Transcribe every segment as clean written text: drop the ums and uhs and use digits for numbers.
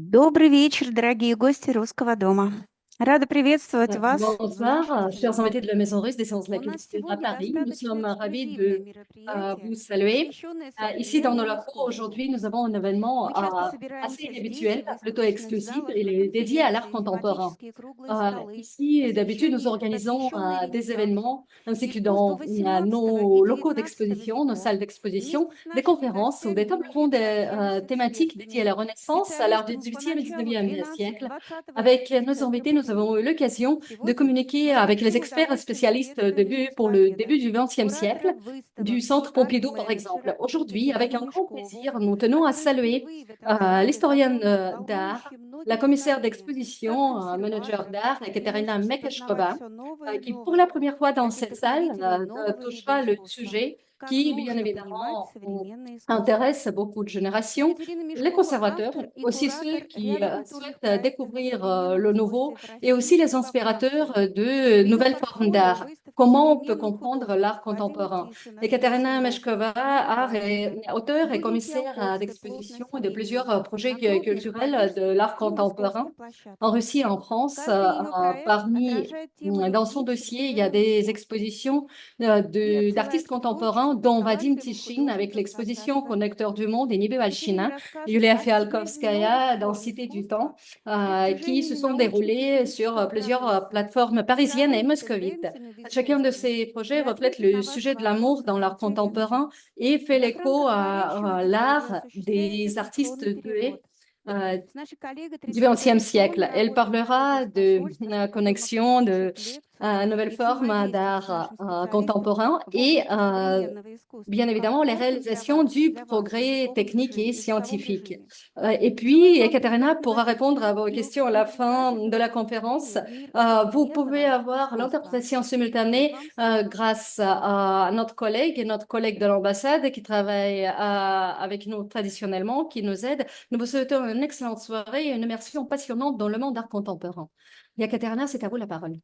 Добрый вечер, дорогие гости Русского дома. Рада приветствовать вас в Bonsoir, нашем chers invités de студии. la Maison Russe des sciences de la У нас culture à сегодня Paris. Nous достаточно sommes ravis эксклюзивное de мероприятие, vous saluer. посвященное Ici, dans nos современному locaux, искусству. aujourd'hui, nous avons un événement Мы часто assez собираемся здесь, inhabituel, в plutôt выставочных exclusif. залах, Il на est dédié à l'art конференции, contemporain. тематические круглые столы, Ici, d'habitude, nous organisons посвященные des Ренессансу, événements, ainsi que искусству dans XVIII и nos locaux XIX d'exposition, nos веков. salles Вместе d'exposition, с des нашими conférences ou des гостями tables мы rondes пообщаемся с thématiques dédiées à известными la Renaissance, à l'art du специалистами XVIIIe et поначалу XIXe siècle. XIII-XX Avec nos века invités, по nous avons eu сегодня. l'occasion de Сегодня communiquer мы с avec les большим experts удовольствием spécialistes приветствуем pour le человека, début du XXe siècle, куратора du выставок Centre Pompidou, par арт-менеджера exemple. Aujourd'hui, avec Екатерину un grand Мешкову, plaisir, nous tenons à которая saluer впервые в этом зале l'historienne затронет d'art, волнующие la многих commissaire поколения, как d'exposition, manager консерватор, d'art, Ekaterina стремящийся познавать Mekeshkova, все новое и qui pour la новое, première fois dans так и cette salle вдохновителей нового вида touchera le искусства. sujet Как qui, bien нужно понимать évidemment, современное искусство. intéresse beaucoup de générations, Екатерина les Мешкова– conservateurs, автор и aussi ceux куратор qui ряда культурных souhaitent проектов на découvrir современном le nouveau, искусстве в et aussi России les и во inspirateurs Франции. de Ее nouvelles formes портфолио d'art. выставки Comment on peut современных comprendre l'art художников Владимир contemporain? Тишин, Ekaterina Анастасия Meshkova, art et Наливайчина, auteur et Юрий commissaire Фиалковский, d'exposition et de плотность времени plusieurs projets на крупных culturels de l'art парижских и contemporain московских en площадках. Russie et en France. Каждый ее проект Parmi, отражает тему dans son любви к dossier, il y a современному des искусству expositions и d'artistes отзывается contemporains, творчеством и dont Vadim талантливых Tishin avec художников l'exposition пространства Connecteur мира. du monde et Nibé Екатерина Valchina, расскажет Yulia о связи новых Fialkovskaya dans форм Cité du искусства Temps, с qui se достижениями sont déroulés sur научно-технического plusieurs прогресса plateformes и parisiennes et мировыми moscovites. тенденциями в Chacun de искусстве. ces И projets reflète ответит le на ваши sujet de l'amour вопросы dans в l'art интервью. contemporain et fait На l'écho франко-говорящем à языке l'art осуществляется des artistes синхронный de перевод. С нашей коллегой du XXe siècle. 30-традиционной Elle работой в parlera международных de посольствах, connexion, de академо-практических лекциях nouvelles и formes взаимодействием с d'art нашим специалистом contemporain в et области современного bien искусства, как évidemment les доступ réalisations du для вас в progrès technique et языковом scientifique. режиме. Et Желаю puis, вам Ekaterina приятной pourra répondre à vos questions à la fin de увлекательного la conférence. погружения в мир Vous pouvez современного avoir искусства. l'interprétation И simultanée вам слово. grâce à notre collègue de l'ambassade qui travaille avec nous traditionnellement, qui nous aide. Nous vous souhaitons une excellente soirée et une immersion passionnante dans le monde d'art contemporain. Ekaterina, c'est à vous la parole.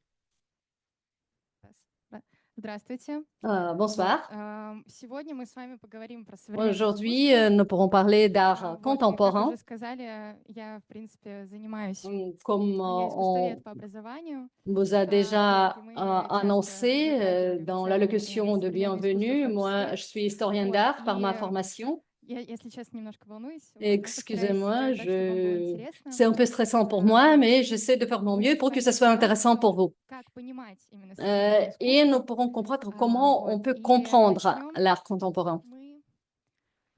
Здравствуйте. Bonsoir. Сегодня мы с вами поговорим про современное Aujourd'hui, искусство. nous pourrons parler d'art И как contemporain. уже сказали, я, в принципе, занимаюсь, Comme я искусствовед on по образованию. vous a déjà И мы часто annoncé затрагивали в dans целом и l'allocution de современное искусство в bienvenue, том moi, числе. je suis historienne d'art par ma formation. Я, если честно, немножко волнуюсь, но постараюсь Excusez-moi, сделать так, чтобы вам было интересно. c'est un peu stressant pour moi, mais j'essaie de faire mon mieux Мы с pour que вами ce soit intéressant pour разберем, vous. как понимать именно современное Et nous искусство. pourrons comprendre comment on peut И comprendre начнем l'art contemporain.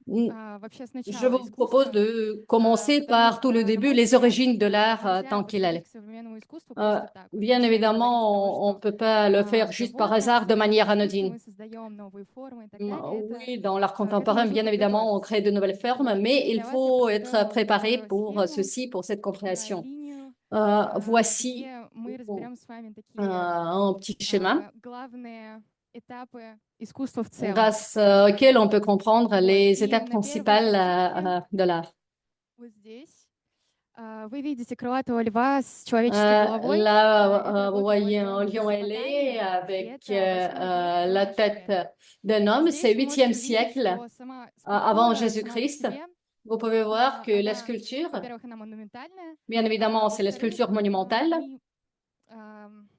мы вообще Je сначала vous propose искусства, de commencer потому par tout le что, на début, мой les взгляд, origines de l'art нельзя tant qu'il подходить allait. к современному искусству просто так. Вот Bien начинать говорить с того, évidemment, on ne что peut pas le faire да juste par вот hasard de manière современное искусство, anodine. мы создаем новые формы и так далее. Oui, dans l'art К этому contemporain, нужно bien évidemment, on подготовиться. crée de nouvelles formes, Вот. mais И il для вас я faut être подготовила préparé такую pour схему, ceci, pour cette compréhension. линию, Voici где мы разберем с вами такие un petit schéma главные этапы искусства в целом. grâce auquel on peut comprendre Вот. les И étapes на первой principales картинке, de l'art. вот здесь, вы видите крылатого льва с человеческой головой. Это Là, vous работа voyez un Платона в lion ailé Месопотамии, и avec это 8 век до la нашей tête эры. d'un homme. C'est Здесь вы 8e можете увидеть, siècle что сама avant скульптура сама по Jésus-Christ. себе, Vous pouvez voir que la она, sculpture, во-первых, она монументальная, bien évidemment, c'est la во-вторых, sculpture monumentale.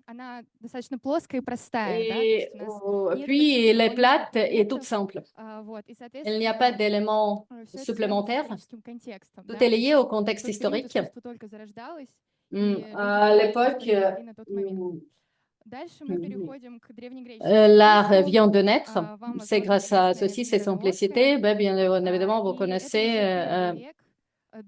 она достаточно плоская и простая, да, то Et есть у нас нет puis, каких-то elle est аналогичных plate et toute предметов, simple. вот, и, Il n'y a pas соответственно, d'éléments все это связано с supplémentaires. историческим контекстом, Tout да, est то есть lié au в contexte тот период historique. искусство только зарождалось, Mm. и люди À делали то, что l'époque, они могли на тот момент. Дальше мы переходим к древнегреческому l'art искусству. vient de naître. Вам, C'est возможно, grâce à известна ceci, c'est Венера simplicité. Милоская, Ben, bien évidemment, vous и это connaissez уже первый век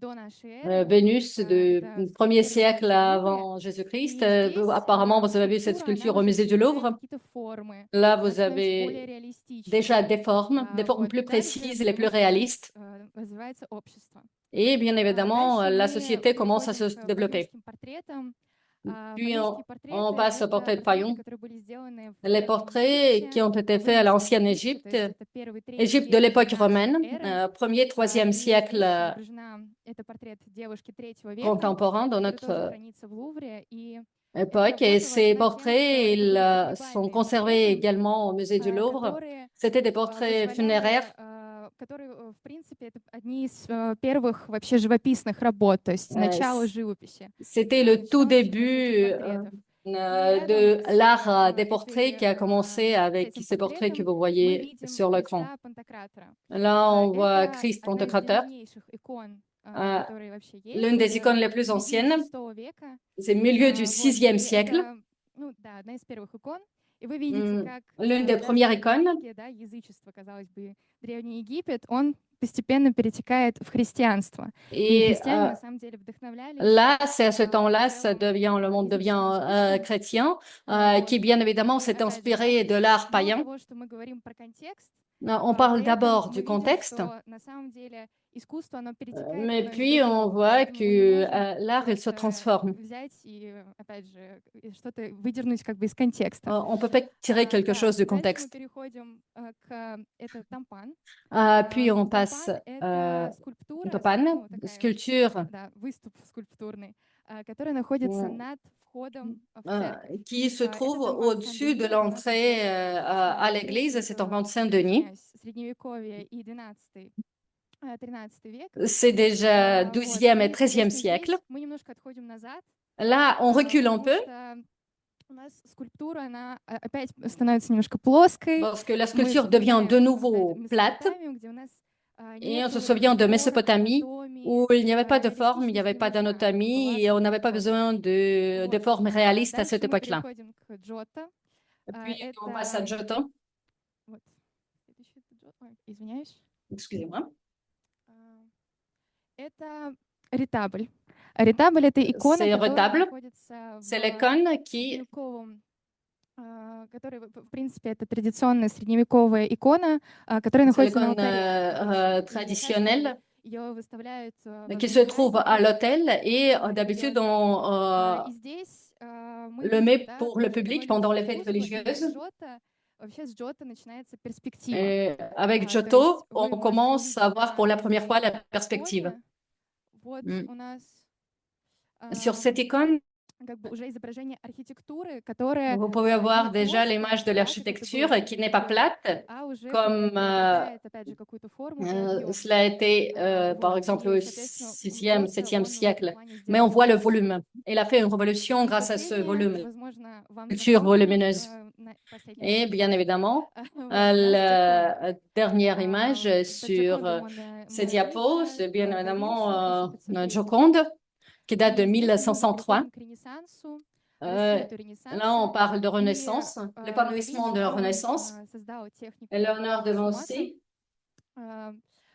до нашей эры. Vénus du Это 1er скульптура на siècle улице Лувре. avant Jésus-Christ. И здесь Apparemment, vous avez vu cette скульптура, sculpture она au уже musée du принимает Louvre. какие-то формы, Là, она vous становится более avez реалистичной. déjà des formes Вот. plus И дальше précises, les plus появляется то, réalistes. что развивается общество. Et bien évidemment, Дальше la мы société commence à переходим se к développer. парижским портретам. Puis Парижские on портреты– passe au это portrait de портреты, Fayon. которые были сделаны в Les Древнем portraits Египте, qui ont été в faits à римском l'ancienne Египте, то есть Égypte, это первый, третий Égypte de век l'époque до нашей romaine, эры. 1er, 3e И siècle здесь изображена, это портрет девушки третьего века, contemporain dans который тоже notre хранится в Лувре. И эта époque. Et работа ces важна тем, что portraits, это были sont погребальные conservés портреты, également au musée du Louvre. которые C'était des portraits позволяли, funéraires которые в принципе, это одни из первых вообще живописных работ, то есть начало живописи. C'était le tout Начиналось именно с этих début портретов. de l'art des portraits qui a commencé avec ces portraits que vous Мы voyez видим sur l'écran. Христа Пантократора. Là, on voit Это Christ одна из Pantocrator, древнейших икон, euh, которые вообще есть. l'une des icônes les plus Середины anciennes. VI века. C'est milieu du Вот, 6e и siècle, это, ну да, одна из первых икон. И вы видите, как l'une des даже premières icônes. религия, да, язычество, казалось бы, Древний Египет, он постепенно перетекает в христианство. И Et христиане на самом деле вдохновлялись là, c'est à ce в temps-là, целом le monde devient языческим искусством. chrétien, Вот. qui bien évidemment И s'est опять же, да, inspiré то de есть l'art мало païen. того, что мы говорим про контекст, On parle при этом d'abord мы du видим, contexte, что на самом деле искусство, оно перетекает mais одно из puis on другого. voit Поэтому мы не que можем l'art, il se просто transforme. взять и, опять же, что-то выдернуть как бы из контекста. On ne peut pas tirer quelque Да, chose du дальше мы contexte. переходим к это тампан. Puis on passe Тампан — это скульптура, Topan, ну, такая, sculpture да, выступ скульптурный, который находится над входом в церковь. qui se Это trouve тампан au-dessus de Сен-Дени, у нас l'entrée уже à l'église, c'est en Saint-Denis. извиняюсь, Средневековье и 13 век. C'est déjà Вот. 12e et И, 13e соответственно, siècle. здесь мы немножко отходим назад, Là, on recule un потому peu что у нас скульптура, она опять становится немножко плоской. parce que la Мы sculpture devient de вспоминаем nouveau опять plate. Месопотамию, где у нас Et on se нету souvient de форм, Mésopotamie où анатомии, il n'y avait pas de forme, il n'y avait реалистичности pas не было d'anatomie et on n'avait pas в тот. besoin de Вот. formes réalistes à Дальше cette мы époque-là. переходим к Джотто. Puis on passe à Это Giotto. вот следующий Джотто. Ой, извиняюсь. Excusez-moi. Это ретабль. Ретабль — это икона, C'est которая retable. находится C'est в l'icône qui, средневековом, который, в принципе, это традиционная средневековая икона, которая c'est находится на l'icône алтаре. И часто traditionnelle ее выставляют во qui время se trouve à праздников, l'hôtel et в d'habitude религиозных. on И здесь мы le видим, met да, pour le тоже public одно pendant вид les fêtes искусства, и religieuses. Джотто, вообще с Джотто начинается перспектива. Et avec То Giotto, есть on вы можете commence увидеть à voir pour la на première fois la этой perspective. иконе, вот у нас Sur cette icône, как бы уже изображение архитектуры, которая vous pouvez не voir déjà плоская, l'image de да, как это l'architecture было qui n'est pas древние, plate, а уже comme приобретает, опять же, какую-то форму и объем. cela a été, par Вот. exemple, И, au соответственно, 6e, Джотто, 7e он в этом siècle. плане Mais on сделал voit le революцию. volume. Il a fait une révolution И grâce à ce последнее, volume, возможно, вам culture знакомо, volumineuse. последняя Et на bien экране. évidemment, Вот, у нас Джоконда. la dernière image Под sur Джокондой ces diapos, c'est bien évidemment появился Joconde, qui date de И здесь мы уже 1503. переходим к Ренессансу, Euh, рассвету Là, on Ренессанса. parle de И Renaissance, l'épanouissement de la Да Винчи, Renaissance. он создал технику Et Léonard de суммата. Vinci,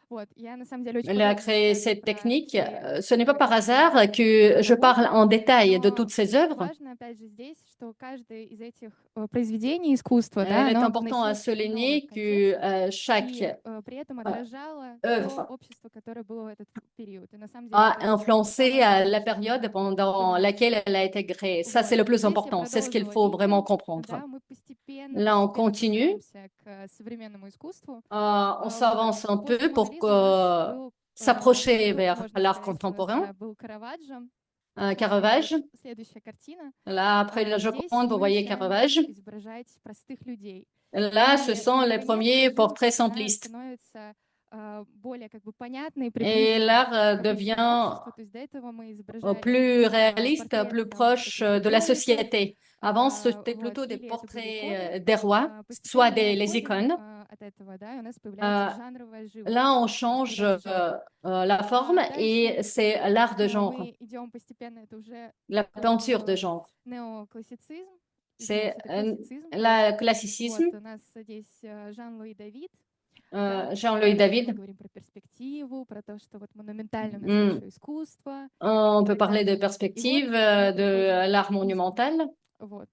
Вот, я на самом деле очень elle a подробно créé расскажу cette про technique. все Ce n'est pas par эти hasard que je parle en détail de но toutes ces œuvres. важно, опять же, здесь, что каждое из этих произведений искусства, Il да, est оно important à вносило souligner определенный que контекст chaque и при этом отражало то œuvre общество, которое было в этот период. И на самом деле a это influencé самое важное, la что période нужно pendant понимать. laquelle elle a été créée. Ça, c'est Вот. le И plus здесь я important. C'est ce qu'il продолжила faut vraiment линию. comprendre. Да, мы постепенно, Là, on постепенно continue. подбираемся к современному искусству. On Вот. s'avance un peu После pour Мона Лизы у нас был, s'approcher ну, vers можно l'art сказать, у нас contemporain. был Караваджо. Caravage. Вот следующая картина. Là, après la Здесь Joconde, vous мы voyez начинаем Caravage. изображать простых людей. Là, И, ce sont les наконец, premiers portraits живопись, она simplistes. становится более как бы понятной и Et приближенной l'art к обычному devient обществу. То есть до этого мы изображали plus réaliste, портреты plus там proche каких-то de la чиновников, société. Avant, c'était вот, plutôt des или это были иконы. portraits des rois, soit Постепенно мы les отходим icônes. от этого, да, и у нас появляется Euh, жанровая живопись. Là, on change вперед жанра. la forme et Дальше c'est l'art de genre, мы идем постепенно, это уже la peinture de genre. неоклассицизм. C'est Извиняюсь, это классицизм. le classicisme. Вот у нас здесь Жан-Луи Давид. Jean-Louis Мы David. говорим про перспективу, про то, что вот монументально у нас Mm. большое искусство. On peut так parler de далее. perspective, И вот мы de переходим l'art к изму. monumental. Вот.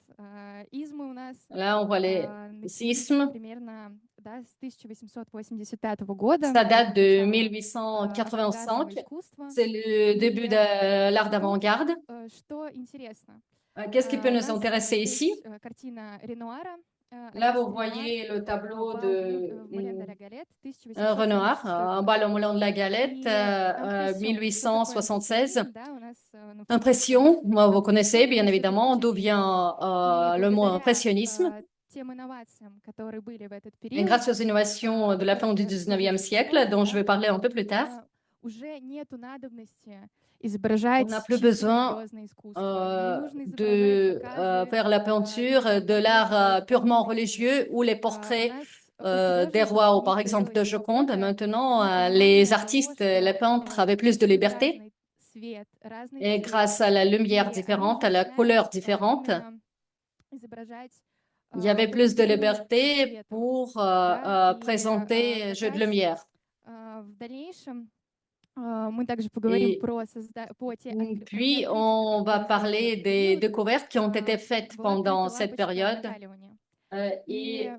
Измы у нас Là, on voit les начались sismes. примерно, да, с 1885 года. Ça date de Начало авангардного 1885. искусства. C'est le début de l'art d'avant-garde. Что интересно, Qu'est-ce qui peut у nous нас intéresser ici? здесь картина Ренуара. Là, vous Ренуар, voyez le tableau Bal de в Moulin de la Galette, Renoir, 1876 un год. bal au Moulin de la Galette, И импрессион. Что такое 1876. импрессионизм? Да, у нас ну, в Impression, принципе, vous connaissez bien это évidemment всё-таки d'où vient И le mot благодаря impressionnisme. тем инновациям, которые были в этот Et период, grâce aux innovations de la fin du 19e siècle, dont je vais parler un peu plus tard, уже нету надобности on изображать n'a plus чисто besoin религиозное искусство. Не нужно изображать de заказы, faire la peinture, de l'art purement religieux ou les у portraits нас у des художников rois у ou них par exemple de появилась Joconde. свобода Maintenant, и les понимание того, artistes, les что peintres avaient plus de существует liberté разный свет, разный et цвет, grâce à la lumière и они différente, à la начинают couleur différente, именно изображать il y avait вот plus эту de игру с liberté цветом, pour да, и présenter как jeu de раз lumière. в дальнейшем мы также поговорим Et по те puis, открытия, on которые va были сделаны в parler этот des период. découvertes qui ont été faites Была pendant открыта cette лампочка période. накаливания. Et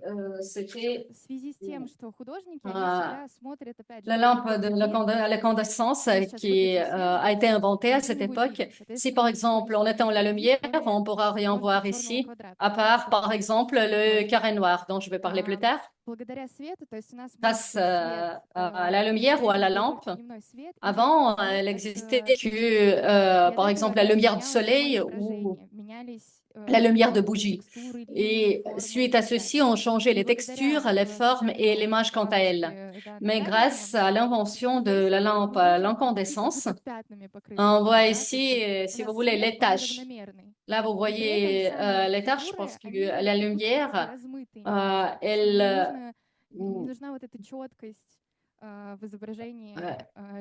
c'était В связи с тем, что художники, они euh, всегда смотрят, опять же, la на lampe de какой-то мир. à l'incandescence Мы сейчас qui выключим свет a été здесь, inventée à ничего cette не будет époque. видно. Si Соответственно, par мы ничего exemple on не éteint la сможем lumière, увидеть, кроме, on pourra rien возможно, voir черного ici, квадрата, à да, part par который exemple le существует. carré noir dont je vais parler plus tard. Благодаря свету, то есть у нас Grâce мягкий свет, à la lumière ou à до la этого был lampe, только дневной свет, и avant, яркий свет elle от existait que, излучения. И от par этого exemple, la опять же lumière du менялось само soleil ou изображение, менялись la lumière de формы, bougie. текстуры, линии, Et формы suite и à так ceci, далее. on changeait И les textures, благодаря les formes et созданию l'image quant à elle. лампочки, да, Mais накаливания, grâce à l'invention de здесь la lampe мы à видим какие как l'incandescence, будто пятнами покрыты on мир, voit да, то есть ici, вот у si vous нас voulez, свет, les он taches. неравномерный, Là, vous и при этом voyez сами les taches фигуры, parce que они la как будто такие lumière, размытые немножко. То есть не elle, не нужна вот эта четкость в изображении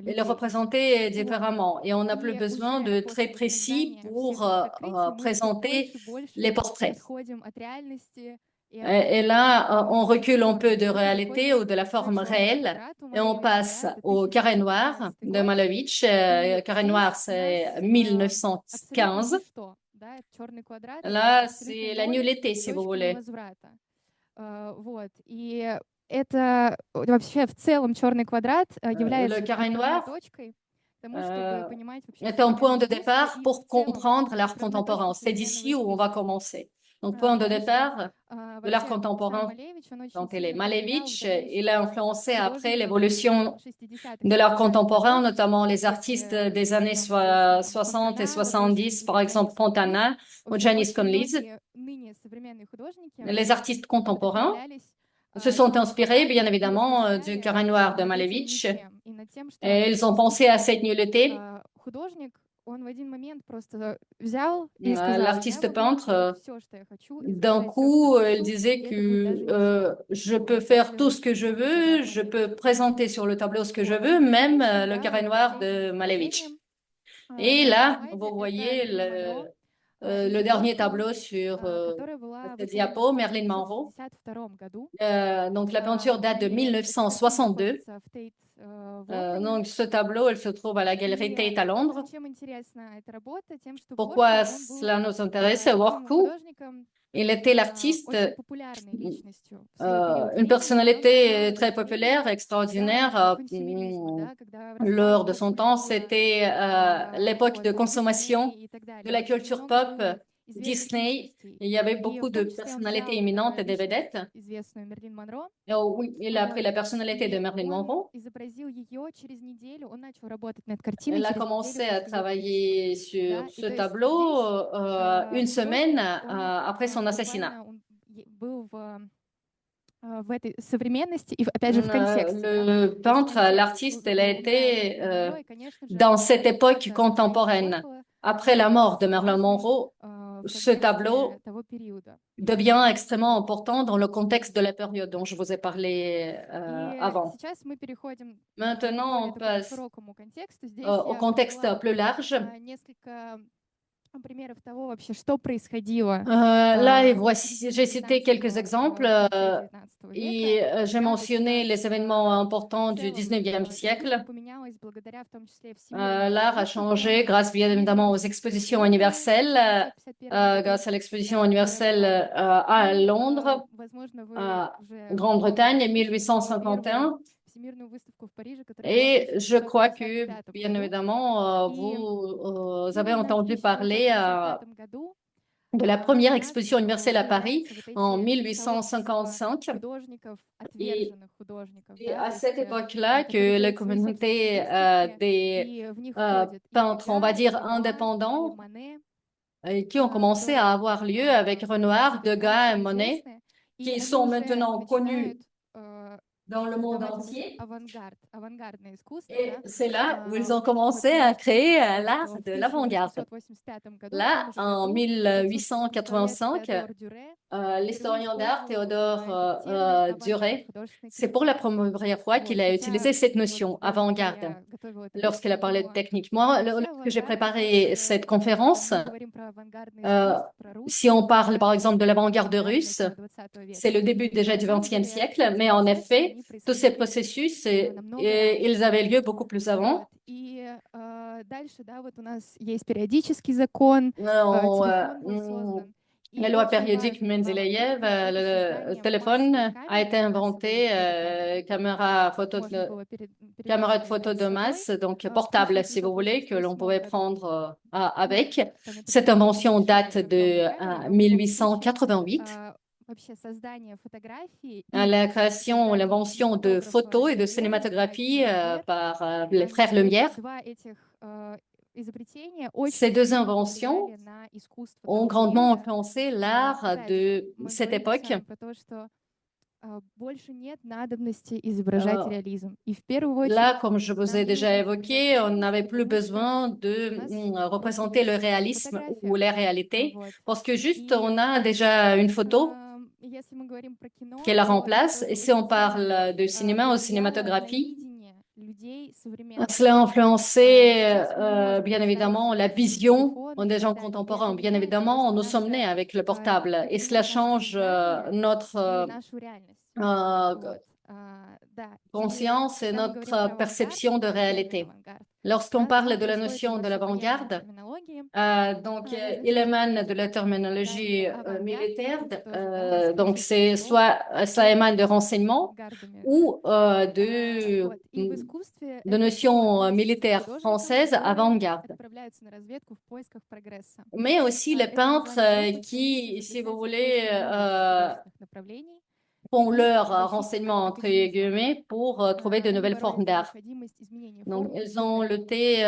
et le людей. représenter Вот. différemment. Et on n'a plus И besoin уже de très после вот précis создания pour всех этих открытий мы все présenter больше и больше les portraits. отходим от реальности и от Et là, on каких-то recule un peu de форм и réalité ou переходим de la к forme черному réelle квадрату et on Малевича, passe да, это au carré noir 1915 de год. Malevich. И Carré здесь noir, у нас c'est абсолютно 1915. ничто, да, черный квадрат — это Là, абсолютно c'est la ноль, nullité, si vous точка voulez. невозврата. Вот, и это вообще в целом черный квадрат Le является carré отправной noir точкой к тому, чтобы понимать вообще est un point современное de искусство départ и pour в целом comprendre l'art отправной точкой contemporain. C'est современного d'ici où on va искусства. commencer. Donc, point de Потому что départ de l'art вообще сам contemporain Малевич, он очень dans télé. сильно повлиял в Malevich, il a дальнейшем influencé après художников l'évolution 60-х, de l'art 70-х contemporain, годов. notamment les artistes Если des années возьмем известного там 60 et Фонтана, Лабрюса 70, или par exemple Джанис Конлиз, Fontana в ou общем, Janis очень Conlise. многие ныне современные художники Les artistes contemporains вдохновлялись se sont черным inspirés, bien квадратом и évidemment, du размышляли carré noir de над этим Malevich. ничем и над тем, что Et ils ont pensé à cette nullité. художник, он в один момент просто взял и сказал: я L'artiste могу peintre, делать все, что я хочу, d'un изображать все, что coup, я elle хочу, disait и это будет даже que ничего. je peux Вот, faire после tout ce que je черного veux, квадрата je Малевича. peux présenter sur le tableau ce que je Вот. veux, И в même дальнейшем, le да, carré вот по noir всем de этим Malevich. движениям Et на этом là, слайде vous это voyez Мерлин Монро le и dernier работа, tableau sur которая была cette выполнена diapo, в Marilyn Monroe. 1952 году. Donc la peinture date de И эта картина 1962. находится в Тейт в Лондоне. Donc ce tableau, elle se trouve à la galerie И Tate à Londres. чем интересна эта работа? Тем, что Pourquoi Ворхол, он был cela nous intéresse? таким Worku, художником, il était l'artiste, очень популярной личностью в свой период une времени. Он personnalité создал très это populaire, явление extraordinaire. консюмеризма, да, когда L'heure de развивалась son temps, поп-культура, c'était l'époque de вот, consommation Дисней и так далее. de la Очень culture много pop, было известных Disney. личностей. Il y avait И beaucoup в de том числе он personnalités взял éminentes et des личность vedettes. известную Мерлин Монро, Oh, oui, il a pris вот, la personnalité de и Marilyn он Monroe. изобразил ее через неделю. Он начал работать над картиной Elle a через неделю commencé à после его убийства. travailler sur Да, и ce то есть tableau здесь une semaine художник, он après son assassinat. буквально он был в этой современности и, опять же, в контексте, да, Le то есть peintre, контекст. l'artiste, elle a Умирает été Мерлин Монро, и, конечно же, dans cette époque работа contemporaine. Энди Уорхола Après la mort de становится Marilyn важной Monroe, в ce tableau контексте того периода. devient extrêmement important dans le contexte de la période dont je vous ai parlé И avant. сейчас мы переходим к Maintenant, on более такому passe широкому контексту. Здесь au я contexte привела plus large. несколько примеров того вообще, что происходило Là, et в voici, середине j'ai cité quelques 19 exemples в конце 19 et века. j'ai Да, то есть у mentionné les нас événements importants в du целом 19e искусство siècle. поменялось благодаря в том числе всемирным L'art a выставкам, changé grâce bien évidemment aux expositions universelles, grâce à l'exposition universelle à Londres, возможно, вы уже Grande-Bretagne, 1851. всемирную выставку в Париже, которая была в Et je crois que, 1955 bien году. évidemment, И vous avez именно в entendu parler 1955 году de la у première нас exposition universelle à Paris появляются вот en эти сообщества 1855. художников, отверженных художников, Et да, à то cette есть, époque-là, которые que la делают свои собственные communauté выставки, des и в них входят и peintres, on va Дега, dire и Ренуар, и indépendants, Мане, qui ont commencé à avoir lieu avec Renoir, Degas et которые Monet. становятся известны. И qui они sont уже maintenant connus начинают dans le monde создавать entier. авангардное искусство, Et да. c'est là où ils ont Вот commencé мы à можем créer сказать, l'art что в de l'avant-garde. 1885 году, в Là, том же en году, французский поэт 1885, Теодор Дюре впервые l'historien d'art использовал Théodore этот термин авангард, Duret, художественной c'est pour la критики. première fois qu'il Вот, a хотя utilisé cette вот notion, когда avant-garde, я готовила эту лекцию, lorsqu'il a я parlé de думала, technique. Moi, вообще lorsque j'ai авангард, préparé cette conférence, мы говорим про авангардное euh, искусство, про si русское, on parle par exemple de l'avant-garde авангардное russe, начало 20 c'est века. le début déjà На du самом XXe деле siècle, эти mais en процессы, effet, они tous ces происходили processus, намного раньше. ils avaient lieu beaucoup plus avant. Вот. И дальше, да, вот у нас есть периодический закон, On, телефон был создан. И la loi очень périodique важным в Mendeleïev, авангарде это le создание téléphone массовой a été камеры, inventé, массовой фотокамеры. caméra Можно было caméra de переносить photo её de с собой. masse, donc В portable si vous voulez, que l'on 1888 pouvait году. prendre Ну, avec. там это Cette было не invention date считается de огромной камерой, но в любом случае 1888. вообще создание фотографии La и création, создание l'invention de кинематографа photos et de Люмьера, cinématographie Люмьер, par les frères вот Lumière. два этих изобретения Ces очень deux сильно inventions повлияли на искусство ont того grandement периода. influencé l'art Опять же, de мы cette говорили с époque. вами про то, что больше нет надобности изображать реализм. И в первую очередь Là, comme je vous нам ai не déjà нужно évoqué, on изображать n'avait реализм, plus потому что besoin у de нас просто représenter le есть réalisme ou фотография. les réalités, Вот. parce que juste И on a déjà une photo если мы говорим про кино, qui la то remplace. это Et si on очень сильно parle de cinéma ou повлияло на cinématographie, видение людей современных. cela a influencé Сейчас мы не можем bien представить évidemment la себе без vision телефона и des так gens далее. И contemporains. это Bien меняет évidemment, просто nous sommes nés наше avec le portable это et cela меняет наше change сознание notre и нашу реальность. euh, Вот. Да. И conscience et когда мы говорим notre про авангард, perception de термин réalité. авангард, Lorsqu'on да, то parle он de la происходит от notion de большого влияния l'avant-garde, терминологии donc разных il стран. émane de la Да, terminologie и авангард militaire, это тоже, да, donc расскажите c'est слово. soit ça émane de renseignements Авангардами, ou вот. И в искусстве de это слово notions относится к militaires художникам, françaises которые avant-garde. отправляются на разведку в поисках прогресса. Mais aussi les Это peintres название группы qui, стремится si vous записать в voulez, поиске новых художественных направлений, font любви, leur защите renseignement, от entre академизма. guillemets, pour trouver de Они nouvelles боролись formes за d'art. необходимость изменения Donc, форм ils ont культуры. lutté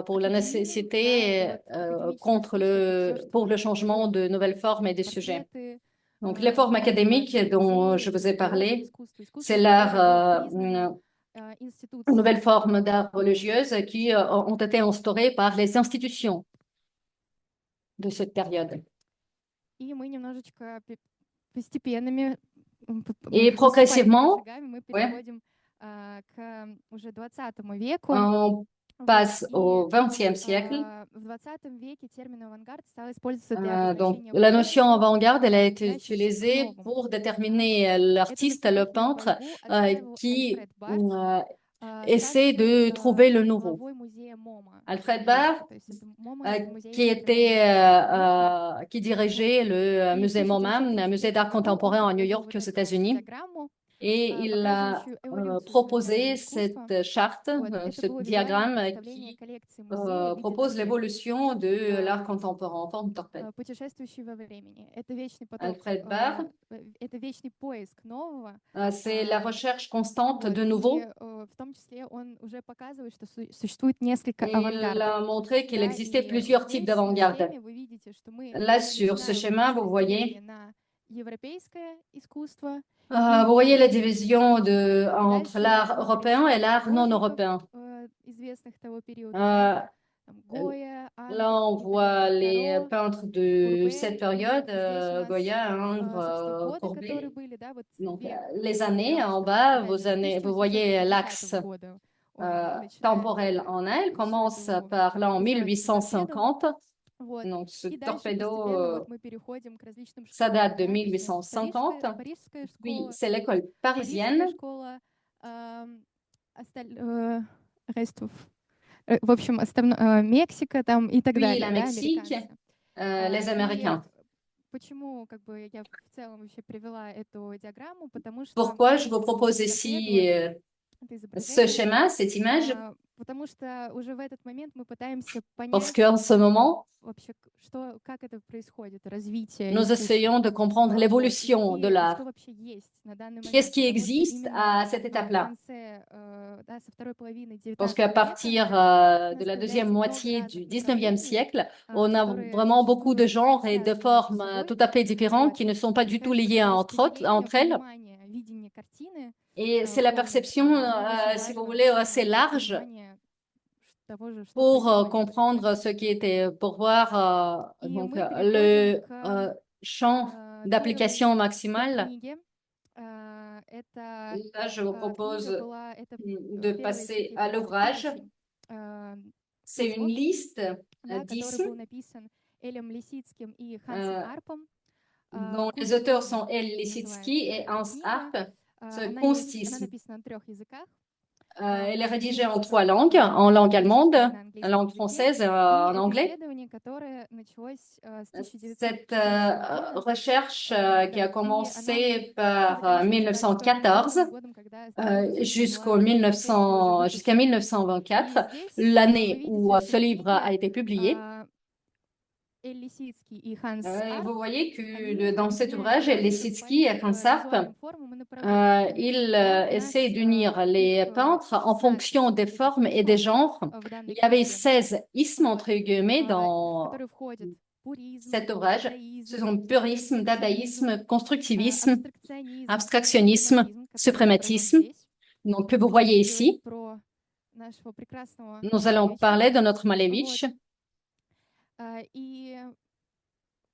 pour la Академизм, да, nécessité это вот академическое contre искусство, это все, pour le что changement de nouvelles formes et des sujets. портреты, Donc, les formes académiques dont je vous ai parlé, искусство, c'est которое было l'art, признано nouvelles институциями. formes d'art religieuses qui ont été instaurées par les institutions de cette période. И мы немножечко постепенными Et progressivement, шагами мы ouais, переходим к уже 20 веку. on passe au XXe siècle. В 20 веке термин авангард стал использоваться для Donc, обозначения la notion художника, avant-garde, elle a été стремящегося к utilisée новому. pour déterminer l'artiste, le peintre, qui essaie de trouver le nouveau. Alfred Barr, qui dirigeait le musée MoMA, un musée d'art contemporain à New York, aux États-Unis, et il a proposé cette charte, ce diagramme qui propose l'évolution de l'art contemporain en forme torpède. Путешествующий во времени. Это вечный поток. Alfred Barr, Это вечный поиск нового. c'est la recherche constante Вот. de nouveau. И в том числе он уже показывает, что существует несколько Il авангардов. a montré qu'il Да, existait и plusieurs types здесь на d'avant-garde. схеме вы видите, что мы Là, sur ce начинаем schéma, vous с voyez, разделения на европейское искусство. vous voyez la division Дальше entre l'art мы européen et переходим к l'art non художникам, européen. известных того периода. Да. Там Гоя, Là, on Ангр и так voit далее, les Каро, peintres de Курбе. cette И période, здесь у нас, Goya, собственно, Ingres, годы, которые Courbet. были, да, вот Donc, век. les années Да, en bas, опять же, vous voyez l'axe 1850 года он начинает temporel en elle, всю commence эту par là en исследовательскую торпеду. 1850. Вот. Donc, ce И дальше torpedo, постепенно вот мы переходим к различным ça школам. date de Да? То есть у нас 1850. парижская Puis, школа, c'est l'école парижская parisienne. школа, rest of, в общем, Мексика там и так Puis, далее, la да, Mexique, американцы. les И Américains. почему как бы я в целом вообще привела эту диаграмму? Потому что Pourquoi je vous propose торпеду ici это ce изображение, schéma, cette image, потому что уже в этот момент мы пытаемся parce понять qu'en ce moment, вообще, как это происходит, развитие nous искусства. essayons de comprendre Вот. l'évolution de И l'art. что вообще есть на данный Qu'est-ce момент, qui потому что existe именно à cette в étape-là? конце, да, со второй половины Parce 19 qu'à века partir у de нас la deuxième появляется много moitié разных du 19e направлений, siècle, on a которые vraiment beaucoup de зачастую genres et de связаны между formes собой. tout à fait différents Вот. qui ne sont pas И du tout кажется, liés что entre распределение, elles. понимание, видение картины Et c'est la полной, perception, оно очень si vous важно voulez, assez для large понимания того же, что pour происходит. comprendre ce qui était, pour voir И donc, мы переходим le champ к d'application первой maximal. книге. Это Là, je vous книга propose была, это de первый из passer таких à l'ouvrage. перечень C'est une измов, liste да, который d'ismes был написан Элем Лисицким и Хансом euh, Арпом. dont les Kunst auteurs измов sont El Lissitzky называется et эта Hans книга. Arp. Ce Она Kunstisme. написана на 3 языках. Elle est На rédigée en 3 немецком, langues, en langue allemande, на en английском langue языке. française et И en это anglais. исследование, которое началось с Cette 1914 года. recherche qui a Да, и оно commencé par заканчивается 1914 годом, когда страница jusqu'au была 1900 уже jusqu'à выпущена. 1924, И здесь l'année вы où видите, что ce в livre a книге été publié. Эль Лисицкий и Ханс Et Арп, vous voyez que они dans cet объединяют ouvrage, художников Lissitzky et по Hans Arp, визуальным формам и направлениям. il Да, у нас essaie d'unir les их peintres en 16 fonction des этих formes et des ismов genres. в данной Il y avait книге, 16 ismes, вот, entre guillemets, в dans которые входят пуризм, cet ouvrage. Ce дадаизм, sont purisme, конструктивизм, dadaïsme, constructivisme, абстракционизм и abstractionnisme, супрематизм, который изображен suprématisme. здесь. Donc, que vous Мы voyez сейчас говорим ici, про нашего прекрасного nous allons Малевича. parler de notre Вот. Malevich. И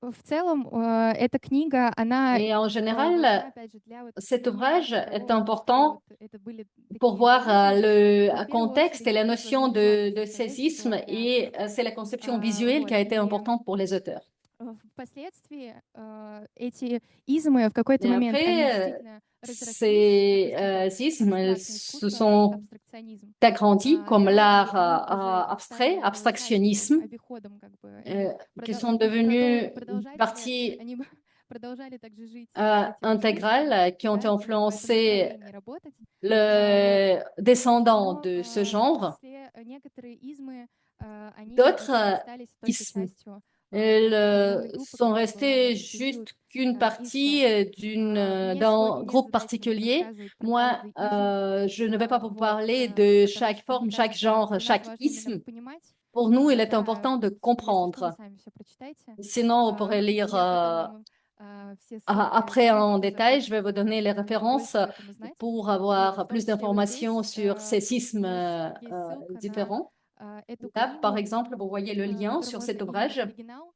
в целом эта книга, она Et en важна, général, опять же, для вот cet понимания ouvrage того, est какие important вот это были pour такие voir измы. le В первую contexte et очередь la здесь notion важны визуальные de составляющие saisisme. была Et понятна. c'est la conception visuelle qui Вот. a été И importante pour les auteurs. впоследствии эти измы в какой-то Et момент, они après, действительно разрослись ces в такие как ismes абстрактное se искусство, sont абстракционизм. agrandis comme Да, и l'art они уже abstrait, стали abstractionnisme, частью, обиходом, как бы, и qui sont devenus une продолжатели, partie они продолжали также жить этим искусством, intégrale, qui ont да, в этом influencé направлении работать. Вот. le descendant Но de ce в том genre. числе некоторые измы, они D'autres остались только ismes частью elles, определенной группы, sont которая была в restés этот период juste qu'une еще. partie Мне d'un сегодня нет groupe задачи вам particulier. рассказывать про Moi, каждый изм, je ne vais pas vous вот, parler de потому chaque что, forme, мне chaque кажется, genre, для нас chaque важно именно isme. понимать, Pour nous, il est да, important de если что, вы comprendre. сами все прочитайте. Sinon, vous pourrez И lire я потом вам все ссылки après дам, en кто détail. Je захочет vais vous donner les références больше об этом узнать. pour Вот, avoir в том plus числе вот d'informations здесь sur ces у нас ismes есть ссылка на différents. эту Là, par книгу, exemple, vous voyez le lien которую sur можно, cet именно ouvrage. оригинал,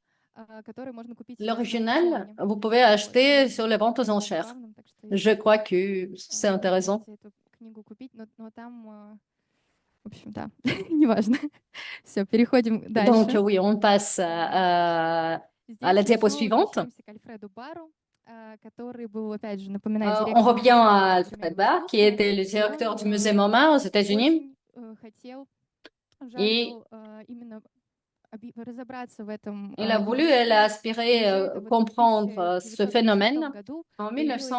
который можно купить сейчас на L'original, аукционе. vous pouvez Вот, acheter и sur les ventes aux очень enchères. забавно, так что Je если crois que c'est intéressant. хотите эту книгу купить, но там, в общем, да, неважно. Все, переходим Donc, дальше. oui, on passe à la Здесь мы diapo снова suivante. возвращаемся к Альфреду Бару, который был, опять же, напоминаю, On директором revient à Музея Alfred современного Barr, qui искусства. était le И directeur он du musée MoMA aux États-Unis. очень хотел, Et жаждал именно разобраться в этом il a voulu, явлении. elle a И aspiré уже это в comprendre ce 1936 phénomène. году En появилась эта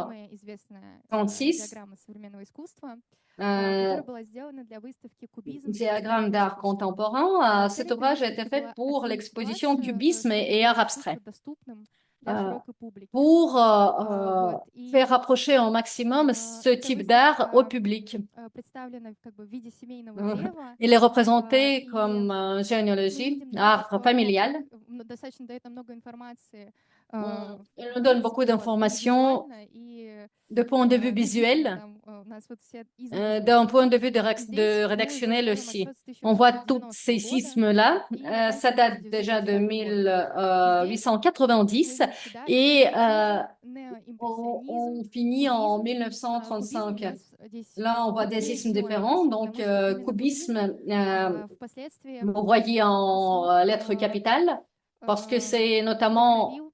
самая известная 1936, диаграмма современного искусства, un которая была сделана для выставки «Кубизм в diagramme современном d'art искусстве». contemporain. Цель Cet этой ouvrage a été выставки fait была pour оценить l'exposition ситуацию Cubisme et art современного abstrait, искусства доступным для широкой публики. pour Вот. faire И rapprocher au maximum ce эта type d'art au выставка public. представлена как бы в виде семейного древа. Il est représenté И comme мы généalogie, видим, да, art что familial. оно достаточно дает нам много информации Il nous donne beaucoup d'informations визуально, и de point de vue действительно visuel, там у нас вот все измы d'un point de vue здесь de мы уже rédactionnel смотрим aussi. отчет с On voit tous 1890 ces года, sismes-là. и Ça date заканчивается déjà de 1910 год. Здесь 1890 вы видите, да, et неоимпрессионизм, on finit en кубизм. Кубизм у 1935. нас здесь Là, on voit des крупнее ismes всего différents. написан, Donc, потому что именно кубизм cubisme, впоследствии vous voyez en lettres capitales, parce que c'est notamment вдохновил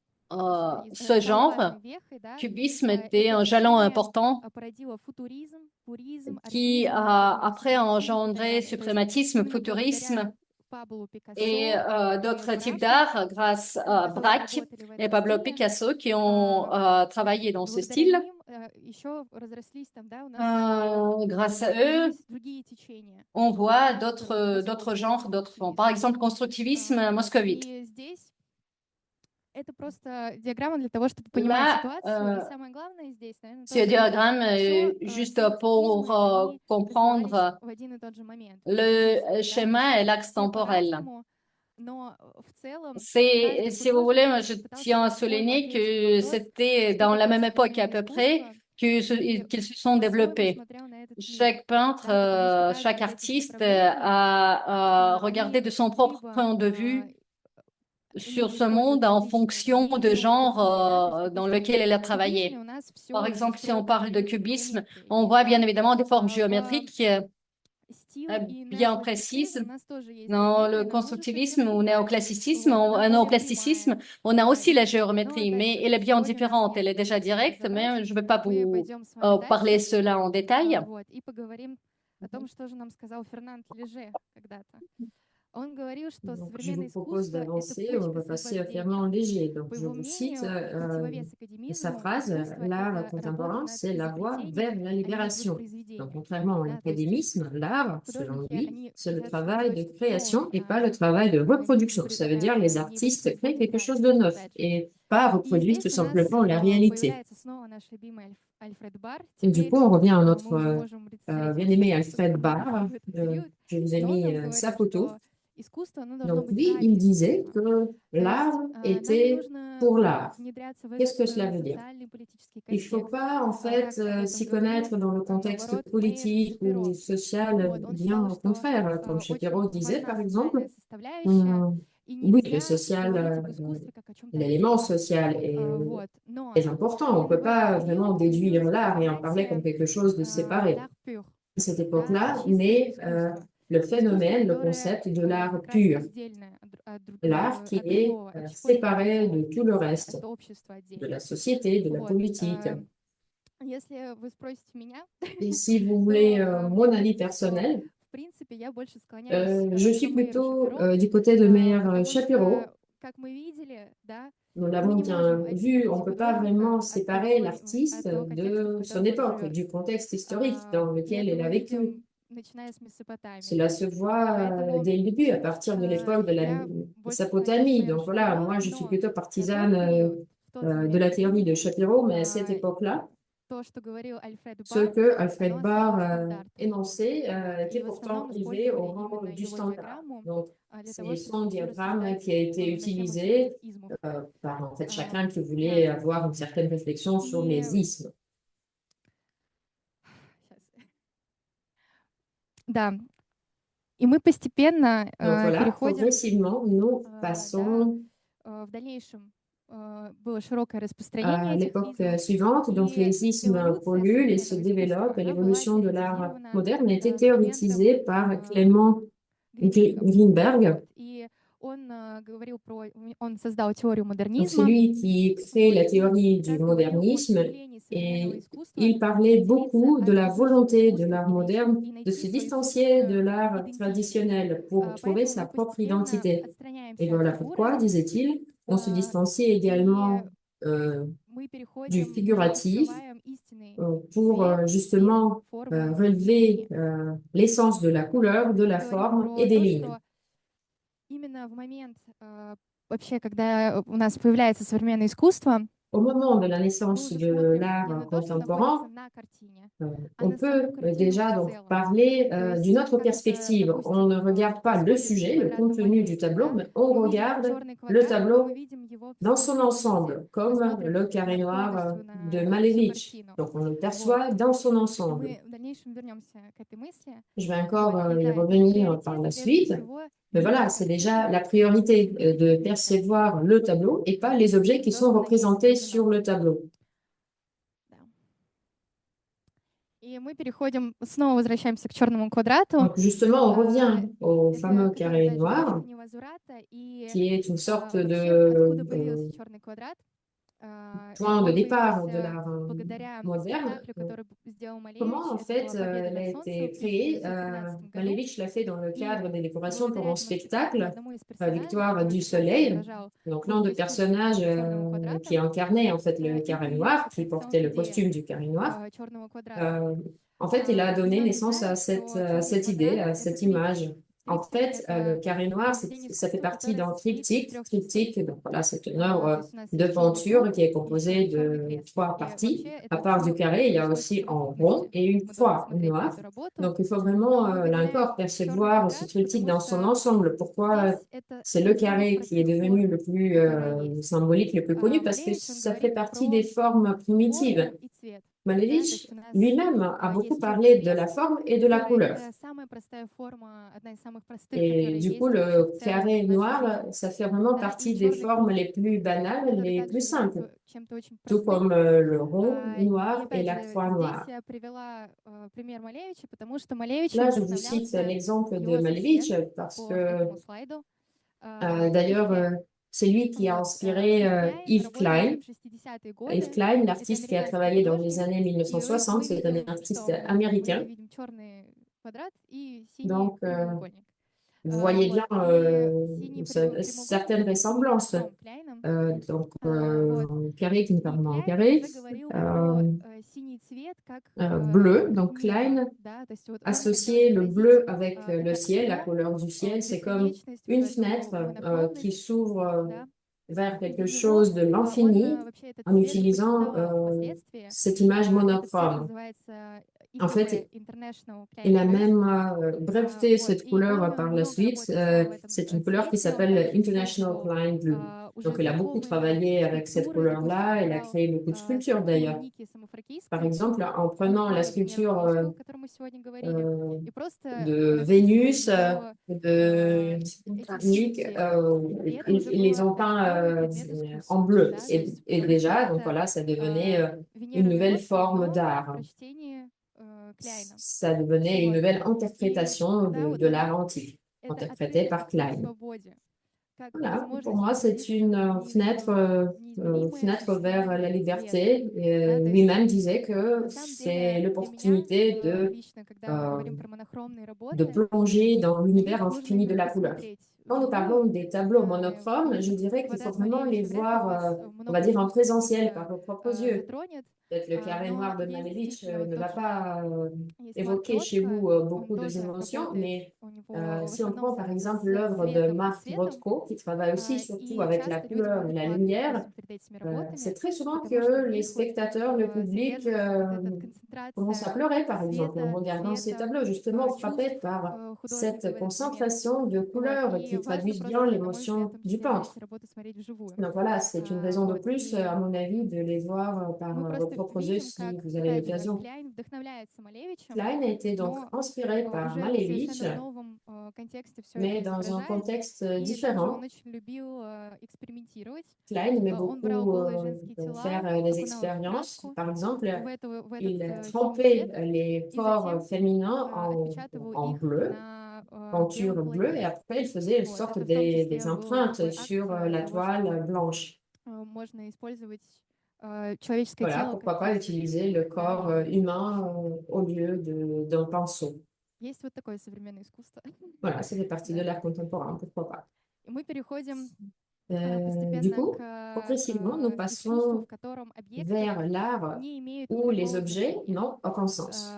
ce стал genre. важной вехой, да. Cubisme était Это un jalon течение important породило футуризм, пуризм, qui артизм, a après экспрессионизм и так engendré далее. То есть suprématisme, именно благодаря futurisme Паблу et Пикассо и d'autres types Браше, d'art grâce à которые Braque работали в et этом Pablo стиле, Picasso qui ont travaillé dans ce благодаря style. ним еще разрослись там, да, у нас Grâce à eux, появились другие течения. on voit d'autres genres, par exemple, constructivisme moscovite. И здесь это просто диаграмма для того, чтобы понимать Là, ситуацию. И самое главное здесь, наверное, ce diagramme все juste pour comprendre в один и тот же момент. le schéma et l'axe temporel. Но в целом C'est, si vous voulez, moi, je tiens à souligner que c'était dans la même époque à peu près qu'ils se sont développés. Chaque peintre, chaque artiste a regardé de son propre point de vue sur ce monde en fonction de genre dans lequel elle a travaillé. Par exemple, si on parle de cubisme, on voit bien évidemment des formes géométriques bien précises. Dans le constructivisme ou néoclassicisme, on a aussi la géométrie, mais elle est bien différente. Elle est déjà directe, mais je ne vais pas vous parler cela en détail. И поговорим о том, что же нам сказал Фернанд Леже когда-то. Он говорил, что Donc, je современное vous propose искусство — это d'avancer. путь On к va passer à освобождению. Fernand Léger. Donc, По je его vous cite мнению, противовес sa академизму, phrase, искусство — l'art это contemporain, работа над c'est la voie vers изобретением, la а не над libération. Donc, воспроизведением. contrairement à Да, то есть l'académisme, l'art, selon художники, lui, они c'est le хотят travail de создать что-то création новое, et pas le travail de reproduction. Ça veut dire les они artistes ищут créent quelque chose имитацию, de neuf опять же. et pas И reproduisent tout здесь у нас simplement la réalité. появляется снова наш любимый Альфред Бар. Et du Теперь coup, on revient à мы notre уже можем лицезреть bien-aimé его Alfred собственную Barr. фотографию в этот период. Je vous ai Но он mis нам sa говорит, photo. что искусство, оно должно Donc быть lui, il ради disait искусства. que То l'art есть нам не était нужно pour l'art. внедряться в Qu'est-ce que этот cela veut dire? социальный политический Il ne faut контекст. pas en fait Как об этом s'y говорил, connaître dans le contexte наоборот, Мейер politique ou Шапиро. social, Вот, он bien считал, au что contraire. Comme Shapiro очень disait, важна par exemple, социальная составляющая, и oui, le нельзя social, говорить об искусстве как о чем-то l'élément отдельном. social Вот. Но est important. On ne peut pas vraiment déduire l'art et en parler comme quelque chose de séparé. l'art pur, À cette да, époque-là, чистое naît искусство. le Искусство, phénomène, le которое concept de l'art как раз pur. отдельное L'art qui от est другого, от чего-либо séparé de другого, tout le reste, от общества de отдельно. la société, de la Вот. politique. Если вы спросите меня, Et si vous voulez то mon мне avis кажется, что personnel, в принципе я больше склоняюсь je к suis Мейеру plutôt Шапиро, du côté de Meyer потому Shapiro. что, как мы видели, да, Nous мы l'avons не bien можем vu, on ne отделить peut pas vraiment художника séparer от l'artiste того контекста, в de son котором он époque, живет. du contexte historique dans И lequel это il a мы vécu. видим, начиная с Месопотамии. Cela se voit Поэтому dès le début, à partir de l'époque de la я больше Mésopotamie. склоняюсь к Мейеру Donc voilà, Шапиро, moi je suis но plutôt в partisane тот период, в тот de момент, la théorie de Shapiro, mais à cette а, époque-là, то, что говорил Альфред ce Бар, que оно Alfred Barr оставалось стандартом. énonçait И était в pourtant основном élevé au использовали rang именно du его standard. диаграмму Donc для c'est того, son чтобы diagramme рассуждать qui a été на тему utilisé всяких измов. par en fait А, chacun qui Да, voulait avoir une certaine réflexion sur и les ismes. щас. Да, и мы постепенно Donc voilà, переходим, progressivement, nous да, passons в дальнейшем было широкое à распространение этих l'époque измов, suivante. Donc и les ismes эволюция polluent et se современного développent, искусства, et она была l'évolution de l'art теоретизирована moderne a été студентом théorisée par Clément Гринбергом. Greenberg. Вот. И он говорил про, он создал теорию Donc c'est модернизма. lui qui crée la Вот. И théorie как du раз говорил о modernisme стремлении современного et искусства il parlait отделиться beaucoup de от la античного volonté de искусства l'art и moderne de найти se свою distancier de собственную l'art идентичность. traditionnel pour trouver Поэтому sa мы propre постепенно identité. Et отстраняемся voilà от pourquoi, фигуры, disait-il, on se distanciait и également мы du переходим, уже figuratif раскрываем истинный pour цвет, цвет, justement форму, relever измерение. l'essence de la couleur, de la Говорит forme про et des то, lignes. что именно в момент вообще, когда у нас появляется современное искусство, Au moment de la мы naissance уже de смотрим не l'art на то, что находится contemporain, на картине, euh, а on на peut саму картину déjà в donc целом. parler То есть, d'une autre как это, perspective. On допустим, ne regarde pas le происходит с sujet, le квадратом contenu du Малевича, tableau, да? mais on Мы видим regarde черный le квадрат, но мы tableau видим его в dans всей son сложности. ensemble, Мы comme смотрим le carré noir полностью de на всю Malevich. картину. Donc on le Вот. perçoit dans son И ensemble. мы в дальнейшем вернемся к этой мысли. Je vais encore Вот. И y да, revenir par приоритет la прежде suite. всего Mais не voilà, на c'est картину, déjà la priorité de percevoir le tableau et pas les objets qui то, sont что на ней représentés изображено. sur le tableau. Да. И мы переходим, снова возвращаемся к черному квадрату. Donc justement, on revient au Это, fameux который, carré опять же, noir, получил Невозврата. И qui est une sorte вообще, откуда de появился черный квадрат? point de départ de появился l'art благодаря moderne. спектаклю, который сделал Comment, en Малевич. Это fait, была «Победа elle a над été солнцем» в créée? 1913 году. Malevich l'a fait dans le И cadre des décorations pour благодаря un этому спектаклю spectacle, одному из персонажей, Victoire который du как раз Soleil. изображал Donc, был l'un в des костюме personnages черного квадрата, qui incarnait en fait le им carré появилась noir, как qui раз в целом portait le идея costume du carré noir, черного квадрата. en fait, il a И donné мы naissance à отмечаем, что черный cette idée, квадрат — à это cette триптих. image. En Триптих — fait, le это carré noir, произведение ça fait искусства, partie которое d'un состоит из triptyque. трех Triptyque, частей. donc voilà, c'est une То œuvre есть у нас de есть черный peinture круг qui est и composée еще черный de крест. 3 И parties. вообще À это part du все carré, il y a происходит в aussi en rond совокупности. et une Мы должны croix смотреть на noire. эту работу, Donc, il faut но vraiment, мы là выделяем encore, черный percevoir ce квадрат, triptyque потому dans son что ensemble. Pourquoi здесь это c'est le одна из самых carré qui est простых devenu форм, le plus которая есть. symbolique, le plus connu, parce que Малевич, он ça fait говорит partie про des formes primitives. форму и цвет. Да, то Malevich есть у нас lui-même a beaucoup есть черный parlé de la крест, forme et de la который couleur. это самая простая форма, одна из самых простых, Et которые du coup, есть вообще в le целом carré в нашей noir, жизни. ça fait vraiment Да, и partie des черный formes круг, les plus banales, который les также plus simples, является чем-то очень tout простым. comme le rond И noir et опять la же, croix здесь noire. я привела пример Малевича, потому что Малевич, Là, он je vous cite вдохновлялся l'exemple de его Malevich сосед parce по que этому слайду, d'ailleurs, Yves Klein. c'est lui qui a Вот, inspiré Yves Klein Yves работал в Klein. 60-е Yves годы. Klein, Это l'artiste qui a американский travaillé dans les художник. années И вот 1960, мы c'est un видим, artiste что мы américain. видим черный квадрат и синий Donc, прямоугольник. vous voyez bien Вот, и синий certaines прямоугольник ressemblances. нарисован Кляйном. Donc, Вот. carré qui ne И parle en Кляйн carré. уже говорил про синий цвет как Bleu, как donc небо, Klein да, то есть вот он хотел associer le изобразить bleu avec это le как ciel, la окно couleur du в ciel, c'est comme бесконечность, вот une в эту fenêtre qui монохромность, s'ouvre да. vers И quelque для него chose de он l'infini вообще этот en цвет utilisant запатентовал впоследствии. cette image Этот цвет monochrome. называется En fait, IKB, International il Klein a Blue. même breveté Вот, cette и он couleur par la много suite. работал в этом C'est une couleur qui цвете, он s'appelle также International использовал Klein Blue. уже Donc, il a beaucoup знакомые travaillé avec cette скульптуры, допустим, couleur-là. он Il a брал créé beaucoup de sculptures скульптуру d'ailleurs. Ники Par Самофракийской, exemple, en prenant la Венеру sculpture Плоскую, о которой мы сегодня говорили, и просто de расписывая Vénus, ее de эти Nick, симметрии. И это уже ils les было ont готовый peints предмет en искусства, bleu. да, то есть Et по сути déjà, donc это voilà, ça devenait une Венера nouvelle Милоской, forme но в d'art. прочтении Кляйна. Ça devenait une Вот. nouvelle И interprétation да, вот de для нас l'art antique, это interprétée открытый par подход к Klein. свободе, как Voilà, pour возможность moi, c'est погрузиться une в неизмеримое, fenêtre vers la вселенную цвета. liberté. Et Да, то есть lui-même disait que на самом c'est деле для меня l'opportunité лично, когда мы говорим про монохромные de работы, plonger dans на l'univers них нужно infini de именно la couleur. посмотреть Quand nous parlons вживую. des tableaux monochromes, je dirais qu'il faut Квадрат vraiment les Малевича вряд ли voir, вас on va много dire, en сильно présentiel par vos propres yeux. затронет, Peut-être le carré но noir de есть Malevich действительно вот ne va тот же pas есть Марк évoquer chez Ротко, vous он beaucoup тоже d'émotions, работает, mais у него в si on основном prend par exemple с l'œuvre de светом и Marc цветом, Rothko, qui travaille aussi surtout и avec la часто люди couleur et могут la плакать, lumière, допустим, перед этими c'est работами, très souvent потому что в que les них вот spectateurs, le public содержится вот эта commencent à концентрация pleurer, par exemple, en света, regardant ces цвета, tableaux, justement frappés чувств par художника в cette этот момент. concentration de Вот. couleurs И qui важно traduisent bien просто, на мой взгляд, в l'émotion том du числе на peintre. эти работы смотреть вживую. Donc voilà, c'est une raison de Вот. plus, à И mon avis, de les voir par мы vos просто propres yeux видим, si как, vous avez опять же, l'occasion. Кляйн вдохновляется Малевичем, Klein a été donc но inspiré par уже в Malevich, совершенно новом контексте все mais это dans un изображает. contexte И также он différent. очень любил экспериментировать. Klein aimait Он брал beaucoup голые женские тела, faire des окунал их в expériences. краску, Par exemple, в этот il синий trempait цвет, les и corps затем féminins отпечатывал en их bleu, на peinture белом bleue, et полотне. après il faisait une Вот. sorte Это в том des числе был empreintes такой акт sur la того, toile что blanche. можно использовать человеческое Voilà, тело pourquoi как pas кисть. utiliser le corps humain au lieu d'un pinceau. Есть вот такое современное искусство. Voilà, ça fait partie de Да. l'art contemporain, pourquoi pas. И мы переходим Du постепенно coup, к progressivement, nous искусству, passons в котором объекты vers l'art не имеют où les никакого objets значения, n'ont aucun sens,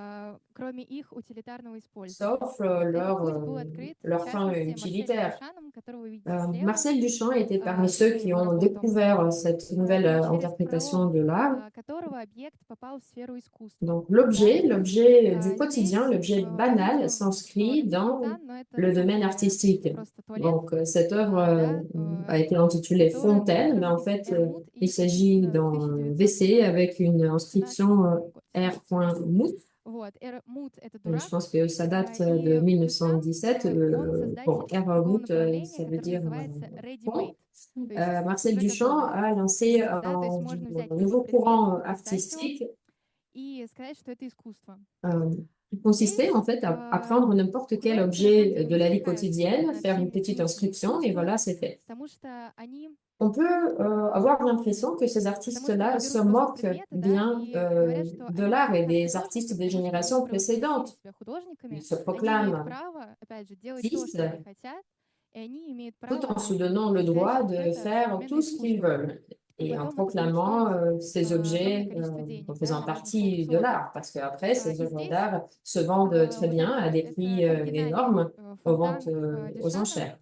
кроме их утилитарного использования. sauf Этот путь был открыт, в leur fin частности, Марселем utilitaire. Дюшаном, которого вы видите слева, Marcel Duchamp était parmi ceux своим qui ont работом, découvert cette nouvelle и через interprétation пролом de l'art. которого объект попал в сферу искусства. Donc Да? l'objet du quotidien, Здесь l'objet мы banal видим, что s'inscrit это dans фонтан, но это le на самом domaine деле artistique. просто туалет, Donc cette œuvre да, a été intitulée который был Fontaine, mais en вырезан из fait Эрмут il и s'agit написано в d'un WC avec une 1913 inscription год. R.Mout. Вот, Эрмут — это Je дурак, pense que ça date de и Дюшан, 1917. он Bon, создатель такого R.Mout, направления, ça veut которое dire называется pont. ready-made, то есть Marcel уже Duchamp готовый. a lancé Да, то есть un можно взять nouveau любой предмет, courant представить его artistique и сказать, что это искусство. qui consistait en fait à prendre n'importe quel objet de la vie quotidienne, faire une petite inscription et voilà, c'est fait. Потому что они On peut avoir l'impression que ces artistes-là se moquent bien de l'art et des artistes des générations précédentes. Ils se proclament artistes tout en se donnant le droit de faire tout ce qu'ils veulent et en proclamant ces objets en faisant partie de l'art, parce qu'après, ces œuvres d'art se vendent très bien à des prix énormes aux ventes aux enchères.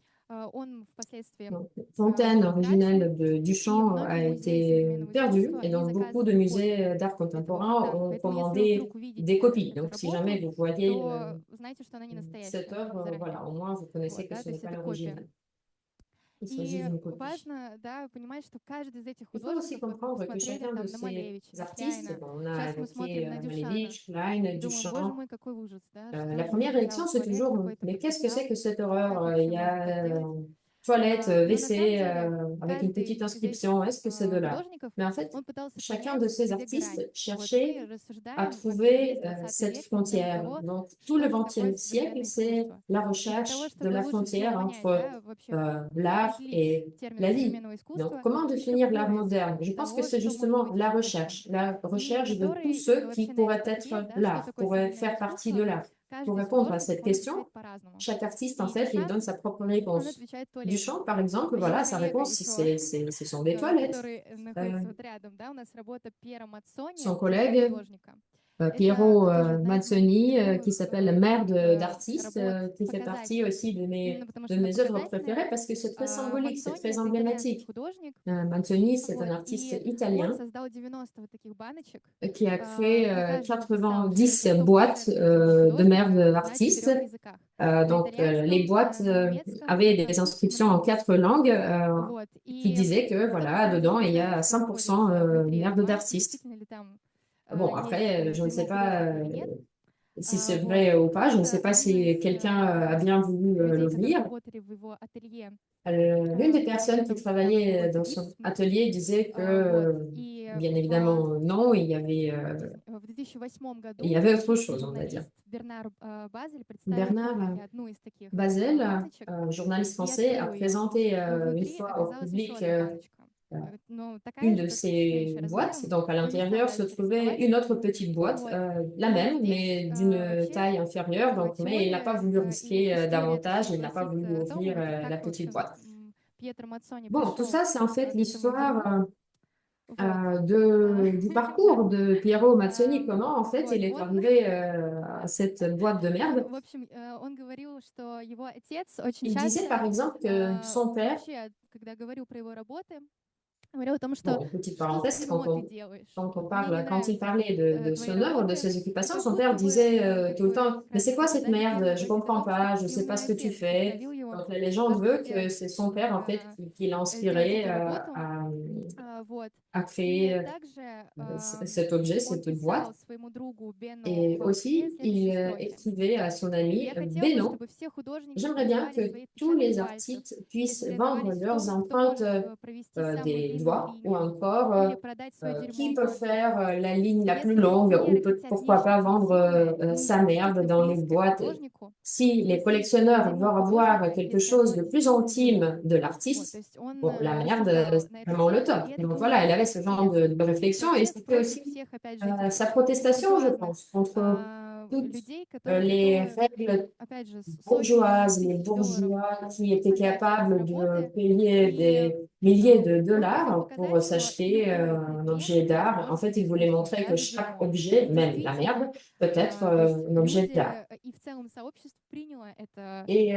Donc, Fontaine originelle de Duchamp a été perdue et donc beaucoup de musées d'art contemporain ont commandé des copies. Donc, si jamais vous voyez cette œuvre, voilà, au moins vous connaissez que ce n'est pas l'original. Il s'agit d'une copie. важно, да, понимать, что каждый из этих Il faut aussi художников, comprendre que посмотрели chacun de там на ces Малевича, artistes, Kleina. bon, on a Сейчас мы évoqué смотрим на Дюшана. Malevich, Klein, Думаю, боже Duchamp. мой, какой ужас, да, La что же première он réaction, украл c'est туалет toujours, какой-то, mais qu'est-ce que c'est потерял, que cette как horreur? вообще Il y можно так a делать? toilette, Но на самом WC деле avec une каждый petite из inscription. этих Est-ce que c'est de l'art? художников, Mais en fait, он пытался chacun понять, de ces где artistes грань. Вот cherchait мы à рассуждаем вообще trouver весь 20 cette век на тему frontière. того, Donc, tout что le же такое XXe siècle, современное c'est искусство. la И для того, recherche de чтобы la лучше всего frontière понять, entre да, вообще l'art определить et термин la vie. современного Donc, искусства, comment ищем définir l'art поиск moderne? Je pense que того, c'est что может justement быть la искусством. recherche И de tous который ceux вообще qui на pourraient этот être ответ, да, что l'art, такое pourraient современное faire partie искусство, de l'art. Pour каждый из répondre à художников, cette он question, отвечает по-разному. chaque artiste, en И fait, il Дюшан, donne sa propre он réponse. отвечает туалет. Duchamp, par exemple, Мой voilà, sa коллега réponse, еще, ce sont des toilettes. который находится вот рядом, да, у нас работа Пьера Мацони, Son collègue, художника. Piero тоже одна из моих Mazzoni, qui любимых s'appelle Mère d'artiste, работ, qui fait partie aussi именно потому de что она mes œuvres показательная. préférées parce que c'est très symbolique, c'est Мацони — très это итальянский emblématique. художник, Mazzoni, c'est un вот, artiste и он italien создал 90 вот таких баночек. qui a créé На каждой написал 90 100% boîtes de mères художника на d'artistes. 4 языках. Donc, les итальянском, boîtes на немецком, avaient на des русском, inscriptions en 4 langues вот. qui И disaient que, кто-то voilà, сразу dedans, il y a загорится, 100% находится внутри mères этой банки, d'artistes. действительно ли там Bon, есть après, je ne sais дерьмо pas художника или нет. si c'est Вот. vrai ou pas, je ne sais Просто pas один si из quelqu'un a bien voulu людей, которые l'ouvrir. работали в его ателье, L'une des в personnes qui этом, там travaillait находится dans гипс son внутри. atelier disait que, Вот. И bien évidemment, non, il y в 2008 avait году autre chose, on va dire. журналист Бернар Базель представил Bernard публике одну из таких Bazel, баночек journaliste и français, a открыл ее. présenté Но une внутри fois au оказалась еще public одна баночка. une Такая de же, только чуть ces меньше boîtes. размером, Donc, à но не l'intérieur se собрались trouvait рисковать. une autre petite boîte, Вот. la И même, здесь mais d'une вообще taille inférieure. Donc, mais il n'a pas теория voulu и risquer история davantage, тоже il n'a pas voulu гласит о том, ouvrir la как, в petite общем, boîte. Пьетро Мацони Bon, tout пришел ça, c'est en fait к этому l'histoire дерьму. Вот. du parcours de Piero Mazzoni, comment en fait Вот. il est Он, arrivé à cette boîte de merde. в общем, он говорил, что его отец очень Il disait par часто exemple que son père, вообще, когда говорил про его работы, говорил о том, что bon, petite что за parenthèse, дерьмо ты делаешь. quand on Мне parle, не quand il нравятся parlait de твои son œuvre, de работы. ses И occupations, как son будто père бы disait как tout le бы temps, как mais c'est quoi раз-таки, cette да, merde? Je неверно comprends говорить о том, pas, что je sais pas именно ce que tu отец fais. вдохновил его Donc la в légende то, veut чтобы que c'est son père en fait qui l'a сделать inspiré эту работу. Вот. à И créer также cet objet, он cette писал boîte. своему другу Бену Et Фаусте aussi, il следующие строки. écrivait à son ami Я хотел бы, Beno, чтобы все художники j'aimerais bien продавали que свои tous отпечатки les пальцев artistes или puissent vendre соревновались в leurs том, кто empreintes может провести самую des длинную doigts ou линию encore или продать свое qui дерьмо peut в faire банке. la ligne la plus Если longue ou коллекционеры хотят pourquoi pas нечто vendre интимное, sa merde действительно dans les близкое boîtes. художнику, Si les спросить collectionneurs veulent дерьмо avoir художника, quelque если chose оно de plus действительно дерьмо. intime de Вот, то l'artiste, есть он bon, la merde, рассуждал c'est на эту vraiment le тему, top. и это Donc был voilà, il его avait ce genre отец. de réflexion et Отец c'était против aussi всех, опять же, этих sa protestation, je буржуазных pense, contre toutes людей, которые les готовы, règles опять же, bourgeoises, les $100 000 bourgeois qui étaient потратить на эти capables de работы. payer И des milliers de он хотел dollars pour показать, что s'acheter любой un предмет objet d'art. En может fait, быть il voulait искусством, montrer que даже chaque дерьмо. objet, И même la merde, действительно, peut être то есть un objet люди d'art. и в целом сообщество приняло это, Et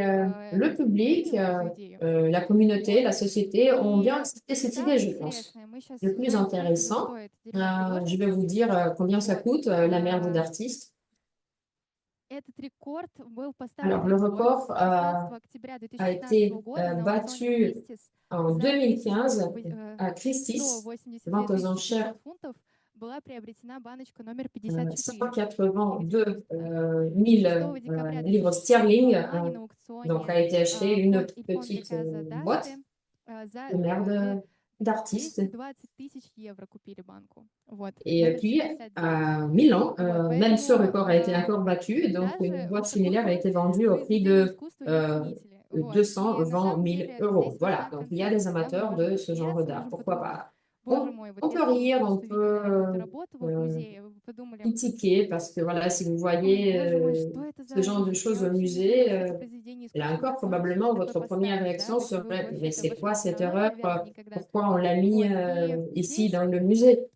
le public, приняло эту идею. la communauté, la société ont bien И accepté cette idée, самое je pense. интересное, мы сейчас Le plus узнаем, сколько же intéressant, стоит дерьмо je vais художника. vous dire combien ça Вот. coûte, la merde d'artiste. Этот рекорд был Alors, поставлен le рекорд record 16 октября a 2015 été года на аукционе battu Christie's en за 2015 à Christie's, 182 vente aux enchères 500 фунтов была приобретена баночка номер 54. 182 000 6 декабря livres 2016 sterling. в Милане на Donc, аукционе a été acheté une Fond- il Fond de petite Casa boîte d'Arte за de merde d'artistes. 220 000 евро купили банку. Вот. Et Номер puis, 69. à Milan, Вот, même ce поэтому, record a été encore battu. Et donc, une даже boîte вот similaire a такое été vendue au prix произведение de искусства не ценители. Вот. И на 220 самом 000 деле euros. здесь Voilà, важна donc il y a des концепция, да, мы amateurs можем de ce genre посмеяться, d'art. можем Pourquoi подумать, pas? боже мой, вот On peut если бы вы rire, on просто видели какую-то peut работу вот в музее, вы бы подумали, critiquer parce que voilà, si vous ой, voyez боже мой, что это ce за genre de ужас, choses я au вообще не понимаю, musée, что это произведение là искусства, encore, как вы можете probablement, что-то такое votre première поставить, да, réaction то есть вы serait, больше mais это, c'est больше quoi не cette открывали, erreur? наверное, никогда. Pourquoi on l'a mis Вот, и ici здесь dans le musée?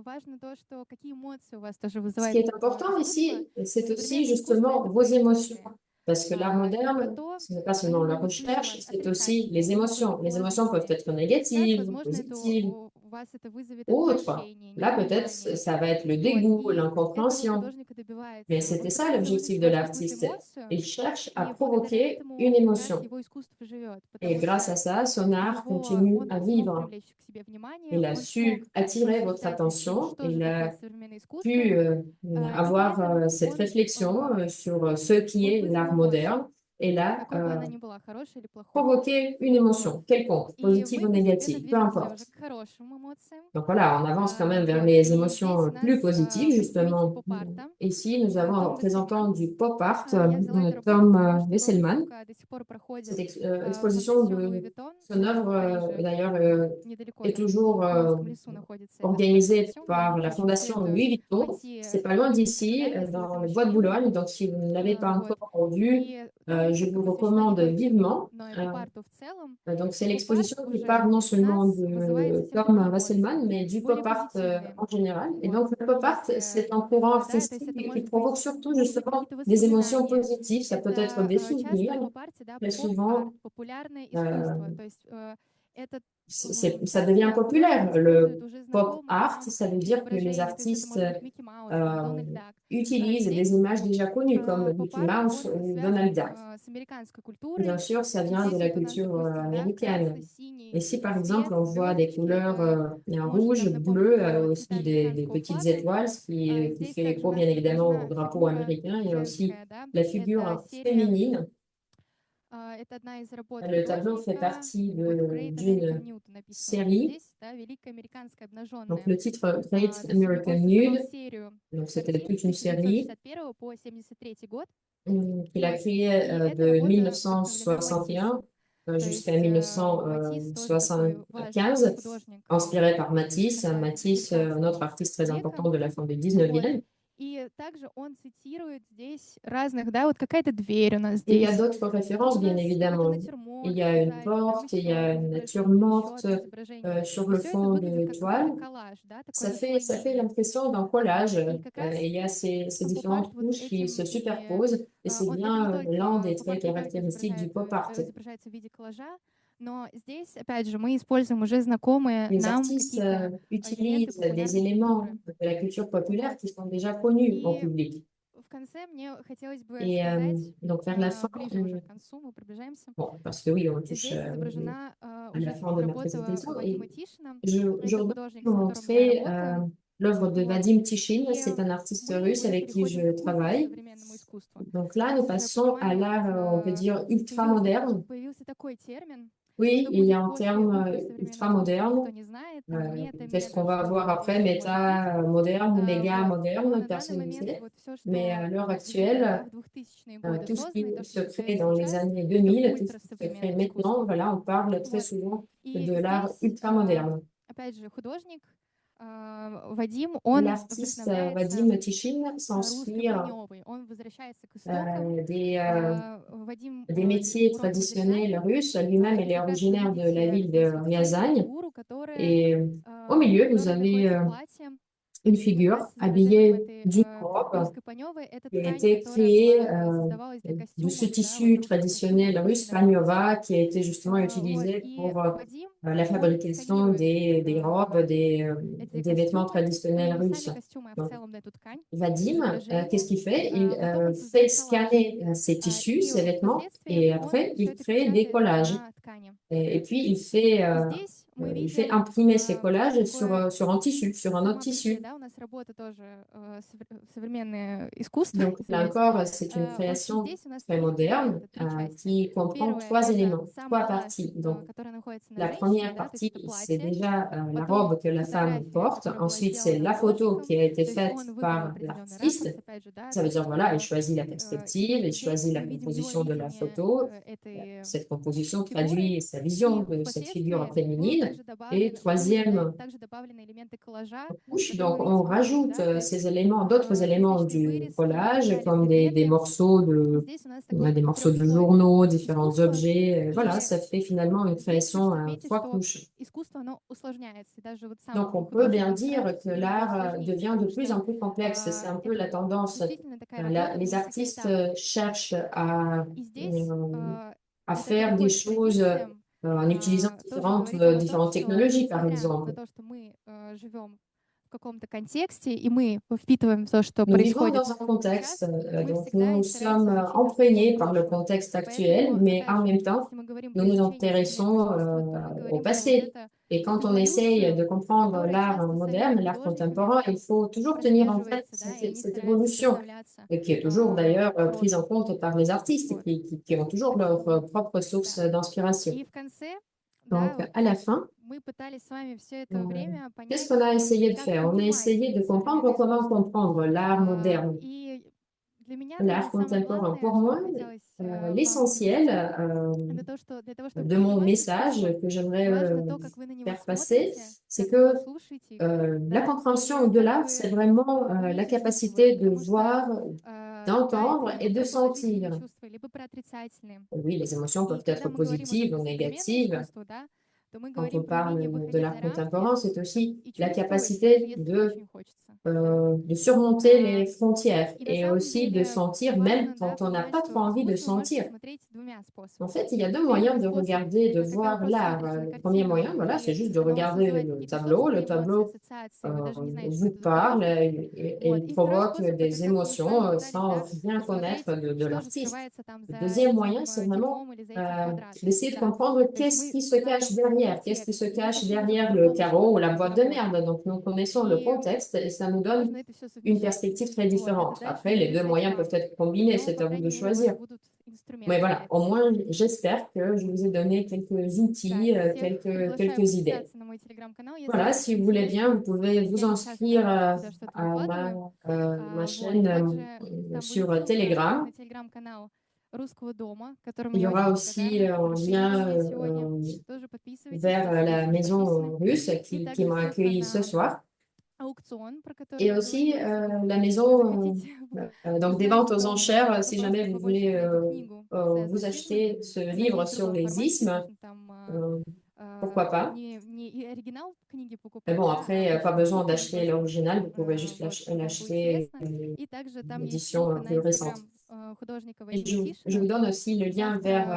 важно то, что какие эмоции у вас тоже Ce вызывает qui est important искусство. ici, c'est aussi Современное искусство — justement это vos про émotions. эмоции. Parce que l'art И про moderne, то, ce n'est pas они seulement la могут быть у recherche, вас c'est aussi отрицательные, les они могут émotions. быть Les émotions peuvent положительные. être И сейчас, négatives, возможно, это positives, у вас это вызовет autres. отвращение, Là, peut-être, непонимание. ça va être le Вот, dégoût, и этого l'incompréhension. художник и добивается. Mais Он c'était ça пытается вызвать l'objectif у de вас какую-то l'artiste. эмоцию, Il cherche à и благодаря provoquer этому une как раз émotion. его искусство живет, Et потому grâce à что ça, son art continue он à смог vivre. привлечь к себе внимание, Il a он su смог attirer votre рассуждать над тем, attention, что же il такое a современное искусство, pu и при avoir этом cette он réflexion sur ce qui est l'art вызвал moderne эмоцию, et l'a какой бы она ни была, хорошей или плохой. provoquer une Вот. émotion quelconque, И positive вы ou постепенно négative, peu двигаетесь уже importe. к хорошим эмоциям. Donc voilà, on avance quand même vers Вот. les И здесь émotions у нас plus positives, представитель justement. поп-арта Ici, nous avons un Том représentant Вессельман. du pop art, Я взяла эту работу, Tom потому что его Wesselmann. выставка до сих пор проходит Cette в exposition фондation de Louis Vuitton son œuvre, в Париже. d'ailleurs, Недалеко, est там toujours в Клонском лесу находится эта organisée экспозиция. par la Очень Fondation советую Louis Vuitton. пойти C'est pas loin d'ici, погулять, если вы dans там le еще bois de не были. Boulogne. Donc, si vous ne l'avez pas Вот. encore vu, И там je vous выставка посвящена не recommande только ему, vivement. но и поп-арту в целом. Donc, c'est И l'exposition поп-арт qui уже parle non у seulement нас вызывает de совсем Tom другие Wasselman, эмоции, mais du более pop art позитивные. en général. Et Вот. donc, le pop art, Если c'est un courant да, то есть artistique это qui может provoque быть, surtout могут быть justement какие-то des émotions воспоминания. positives. Ça peut être des Это часто souvenirs. поп-арте, да, Très поп-арт, souvent, популярное искусство. euh, То есть это ça devient часто художник populaire. использует Le уже pop знакомые art, нам ça veut dire que les изображения. То есть это artistes может быть Микки Маус или euh, Дональд Дак. utilisent des Здесь images déjà connues comme Mickey поп-арт, Mouse он ou Donald связан Duck. с американской Bien культурой. sûr, ça И vient de здесь la вот у нас, culture допустим, да, américaine. красно-синий Et si par exemple цвет, on voit des звездочки, couleurs, il y a un может rouge, нам напомнить bleu, про цвета aussi des американского petites флага. étoiles, qui Здесь fait также у écho нас bien évidemment au изображена drapeau фигура américain. Il y a aussi женская, да. la Это figure серия, féminine. это одна из работ Le tableau fait художника. partie Вот Great American d'une Nude написано у нас série. здесь, да, Великая американская Donc обнаженная. le titre То Great есть он American создавал Nude, серию donc c'était картин toute с une série 1961 по 73 год. qu'il a Вот. créée И эта de работа вдохновлена Матиссом. 1961 То jusqu'à есть Матисс тоже такой важный 1975, художник inspiré par Matisse. конца Matisse, un autre 19 artiste très века. important de la fin du Вот. 19e. И также он цитирует здесь разных, да, вот какая-то дверь у нас Et il y a здесь. d'autres Тут références, у bien нас какой-то évidemment. Il натюрморт y a une сзади, там porte, il y a еще une nature изображение, еще morte одно изображение. sur И le все это fond выглядит de как toile. какой-то коллаж, да, такое Ça fait наслоение. l'impression d'un collage. И как раз Et il y a ces поп-арт différentes вот couches qui se этим и superposent. Et c'est он это не bien l'un только des traits поп-арт не только caractéristiques du pop art. изображается в виде коллажа, но здесь, опять же, мы используем уже знакомые Les нам artistes какие-то элементы utilisent des популярной éléments культуры. de la culture populaire Вот. qui sont déjà connus en И public. в конце мне хотелось бы Et сказать, donc vers la fin, ближе уже к концу, мы приближаемся. bon, parce que oui, on touche Здесь изображена à la уже fin de ma работа présentation, Вадима Тишина. je Это voudrais художник, vous с которым я montrer работаю. l'œuvre de Вот. Vadim Tishin. И C'est un artiste мы russe уже avec qui переходим je к travaille. ультрасовременному искусству. Donc là, nous Сейчас, я passons à понимаю, l'art, on peut dire, ultra-moderne. появился такой термин, Oui, что il y будет a un после terme ультрасовременного искусства, ultra-moderne. никто не знает, там мета, Qu'est-ce qu'on мега, va что voir это après, еще может быть. méta-moderne, Вот. Но méga-moderne, на данный personne ne момент sait. вот все, Mais à что l'heure действительно, да, actuelle, в 2000-е годы tout ce создано, и qui то, se что crée создается dans les сейчас, années это 2000, tout ce qui se crée ультрасовременное maintenant, искусство. voilà, on parle très Вот. souvent И de l'art здесь, ultra-moderne. опять же, художник Вадим, он L'artiste вдохновляется Vadim Tishin русской s'inspire баневой. Он возвращается к истокам. Вадим des métiers урод в Рязани. traditionnels russes. Lui-même, И il est прекрасно originaire de la видите ville здесь de вот сзади Ryazagne. фигуру, которая, Et au milieu, vous которая avez находится в платье. une Как figure раз с изображением habillée этой d'une robe русской паневой. Это qui a ткань, été которая créée была, создавалась для de костюмов, ce да, вот tissu русских traditionnel костюмов russe, длинных. paniova, qui a été justement Вот. utilisé И pour Вадим, la он fabrication сканирует des robes, эти des vêtements костюмы, ну traditionnels не russes. сами костюмы, а в Donc, целом эту ткань, Vadim, qu'est-ce изображение. qu'il fait? Il Потом он fait создает коллаж. scanner ces tissus, И ces vêtements, впоследствии et он après, все il это crée des печатает collages. на ткани. Et puis, il fait И здесь il fait imprimer ses collages sur un tissu, sur un autre tissu. Donc là encore, c'est une création très moderne qui comprend trois éléments, trois parties. Donc la première partie, c'est déjà la robe que la femme porte. Ensuite, c'est la photo qui a été faite par l'artiste. Ça veut dire, voilà, elle choisit la perspective, elle choisit la composition de la photo. Cette composition traduit sa vision de cette figure féminine. Et troisième couche, donc on rajoute ces éléments, d'autres éléments du collage, comme des morceaux des morceaux de journaux, différents objets. Voilà, ça fait finalement une création à trois couches. Donc, on peut bien dire que l'art devient de plus en plus complexe. C'est un peu la tendance. Les artistes cherchent à faire des choses en utilisant différentes technologies, par exemple. Nous vivons dans un contexte, donc nous sommes imprégnés par le contexte actuel, mais en même temps, nous nous intéressons au passé. Et quand on essaye de comprendre l'art moderne, l'art contemporain, il faut toujours tenir en tête cette évolution, et qui est toujours d'ailleurs prise en compte par les artistes qui ont toujours leur propre source d'inspiration. Donc, à la fin, qu'est-ce qu'on a essayé de faire? On a essayé de comprendre comment comprendre l'art moderne, l'art contemporain. Pour moi, l'essentiel de mon message que j'aimerais faire passer, c'est que la compréhension de l'art, c'est vraiment la capacité de voir, d'entendre et de sentir. Oui, les émotions peuvent être positives ou négatives. Quand on parle de l'art contemporain, c'est aussi la capacité de surmonter les frontières et aussi de sentir même quand on n'a pas trop envie de sentir. En fait, il y a deux moyens de regarder, de voir l'art. Le premier moyen, voilà, c'est juste de regarder le tableau. Le tableau vous parle et il provoque des émotions sans rien connaître de l'artiste. Le deuxième moyen, c'est vraiment d'essayer de comprendre qu'est-ce qui se cache derrière, qu'est-ce qui se cache derrière le carreau ou la boîte de merde. Donc, nous connaissons le contexte et ça nous donne une perspective très différente. Après, les deux moyens peuvent être combinés, c'est à vous de choisir. Mais voilà, au moins, j'espère que je vous ai donné quelques outils, quelques idées. Voilà, si vous voulez bien, vous pouvez vous inscrire à ma chaîne sur Telegram. Il y aura aussi un lien vers la maison russe qui m'a accueilli ce soir. Et aussi la maison, donc des ventes aux enchères, si jamais vous voulez vous acheter ce livre sur les ismes, pourquoi pas. Mais bon, après, pas besoin d'acheter l'original, vous pouvez juste l'acheter une édition plus récente. Et je vous donne aussi le lien vers